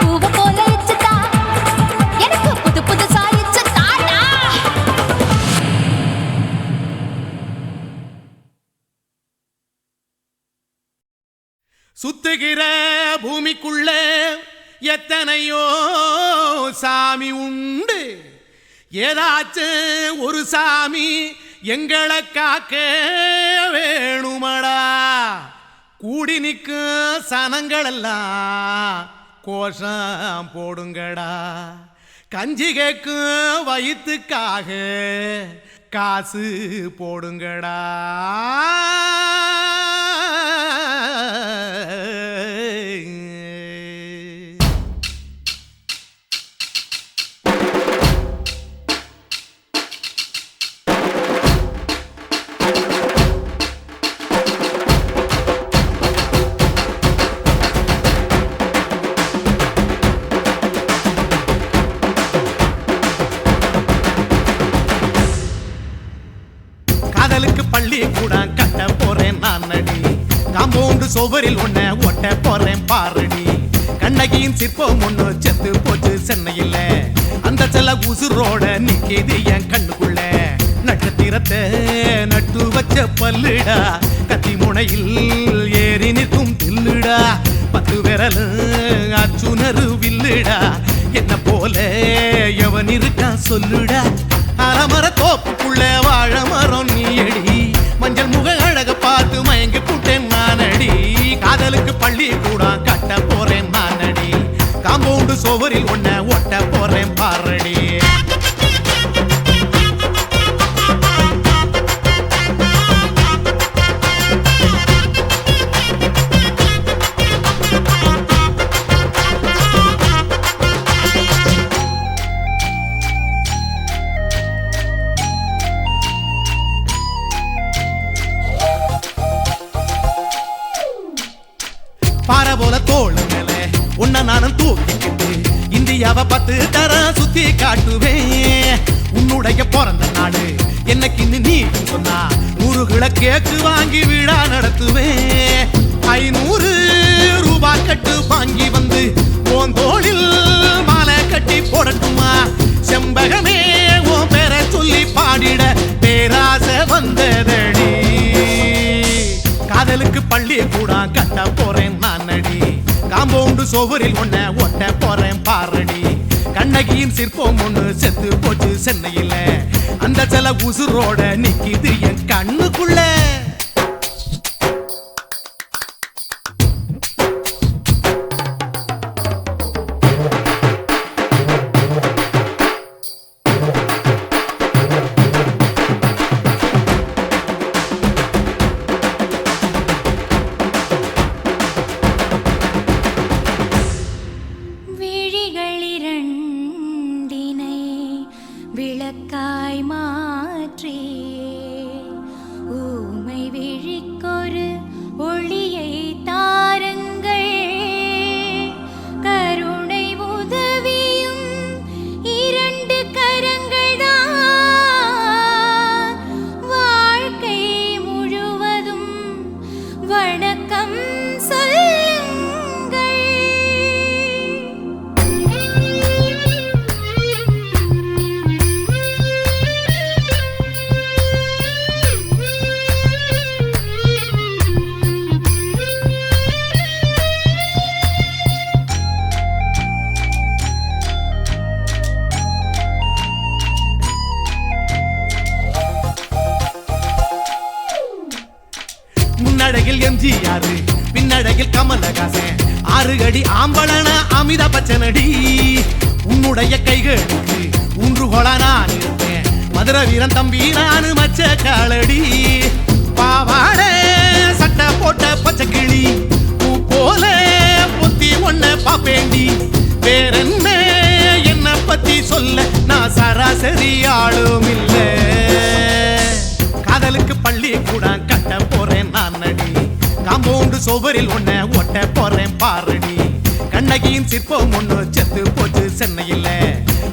பூவ போல இச்சுதா எனக்கு புது புதுசா இச்சுதாடா சுத்துகிற பூமிக்குள்ள எத்தனையோ சாமி உண்டு ஏதாச்சும் ஒரு சாமி எங்களை காக்க வேணுமடா கூடி நிற்கும் சனங்களெல்லாம் கோஷம் போடுங்கடா கஞ்சி கேக்கும் வயிற்றுக்காக காசு போடுங்கடா காதலுக்கு பள்ளி கூட கட்ட போறேன் நான் நடி காம்பவுண்டு சுவரில் உன்னை ஒட்ட போறேன் பாரடி கண்ணகியின் சிற்பம் ஒண்ணு செத்து போச்சு சென்னையில் அந்த செல்ல உசுரோட நிக்கிது என் கண்ணுக்குள்ள நட்சத்திரத்தை நட்டு வச்ச பல்லுடா கத்தி முனையில் ஏறி நிற்கும் தில்லுடா 10 விரல் அச்சுணரு வில்லுடா என்ன போல எவன் இருக்கா சொல்லுடா அலமர தோப்புக்குள்ள வாழ மரம் நீயடி மஞ்சள் முக அழக பார்த்து மயங்கி புட்டேன் நானடி காதலுக்கு பள்ளி கூட கட்ட போறேன் நானடி காம்பவுண்டு சுவரில் உன்னை ஒட்ட போறேன் பாரடி பாறை போல தோளு மேல உன்னை நானும் தூக்கிக்கிட்டு இந்தியாவை 10 தரம் சுத்தி காட்டுவேன் உன்னுடைய பிறந்த நாடு என்னைக்கு நீ சொன்னா 100 கிலோ கேக்கு வாங்கி விழா நடத்துவேன் 500 ரூபாய் கட்டு வாங்கி வந்து உன் தோளில் மாலை கட்டி போடட்டுமா செம்பகமே உன் பேரை சொல்லி பாடிட பேராசை வந்ததடி காதலுக்கு பள்ளி கூட கட்ட போறேன் நானடி காம்பவுண்டு சுவரில் உன்னை ஒட்ட போறேன் பாரடி கண்ணகியின் சிற்பம் ஒண்ணு செத்து போச்சு சென்னையில் அந்த சில உசுரோட நிக்கிது என் கண்ணுக்குள்ள ஒளியாய் மாற்றி ஊமை விழிக்கொரு ஒளியை தாருங்கள் கருணை உதவியும் இரண்டு கரங்கள்தான் வாழ்க்கை முழுவதும் வணக்கம் முன்னடகில் எம்ஜிஆர் பின்னடகில் கமலஹாசன் 6 அடி ஆம்பளன அமிதாப் பச்சனடி உன்னுடைய கைகளுக்கு ஊன்றுகோலா நான் இருப்பேன் மதுரை வீரன் தம்பி நானு மச்ச காலடி பாவாடை சட்டை போட்ட பச்சை கிளி பூ போல பொத்தி ஒன்ன பாப்பேண்டி வேறென்ன என்ன பத்தி சொல்ல நான் சராசரி ஆளும் இல்ல காதலுக்கு பள்ளி கூட கட்ட போறேன் நான் நடி காம்பவுண்டு சுவரில் ஒன்ன ஒட்ட போறேன் பாரடி கண்ணகியின் சிற்பம் ஒண்ணு செத்து போச்சு சென்னையில்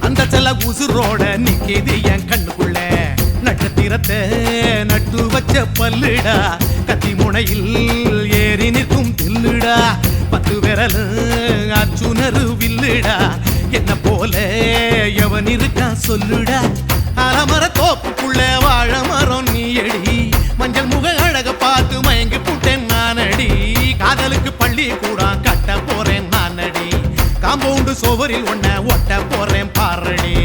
அந்த செல்ல உசுரோட நிக்கிது என் கண்ணுக்குள்ள நட்சத்திரத்தை நட்டு வச்ச பல்லுடா கத்தி முனையில் ஏறி நிற்கும் தில்லுடா 10 விரல் அச்சுணரு வில்லுடா என்ன போல எவன் இருக்கா சொல்லுடா அலமர தோப்புக்குள்ள வாழ மரம் நீ அடி மஞ்சள் முக அழக பார்த்து மயங்கி புட்டேன் நானடி காதலுக்கு பள்ளி கூட கட்ட போறேன் நானடி காம்பவுண்டு சுவரில் ஒன்ன ஒட்ட போறேன் பாரடி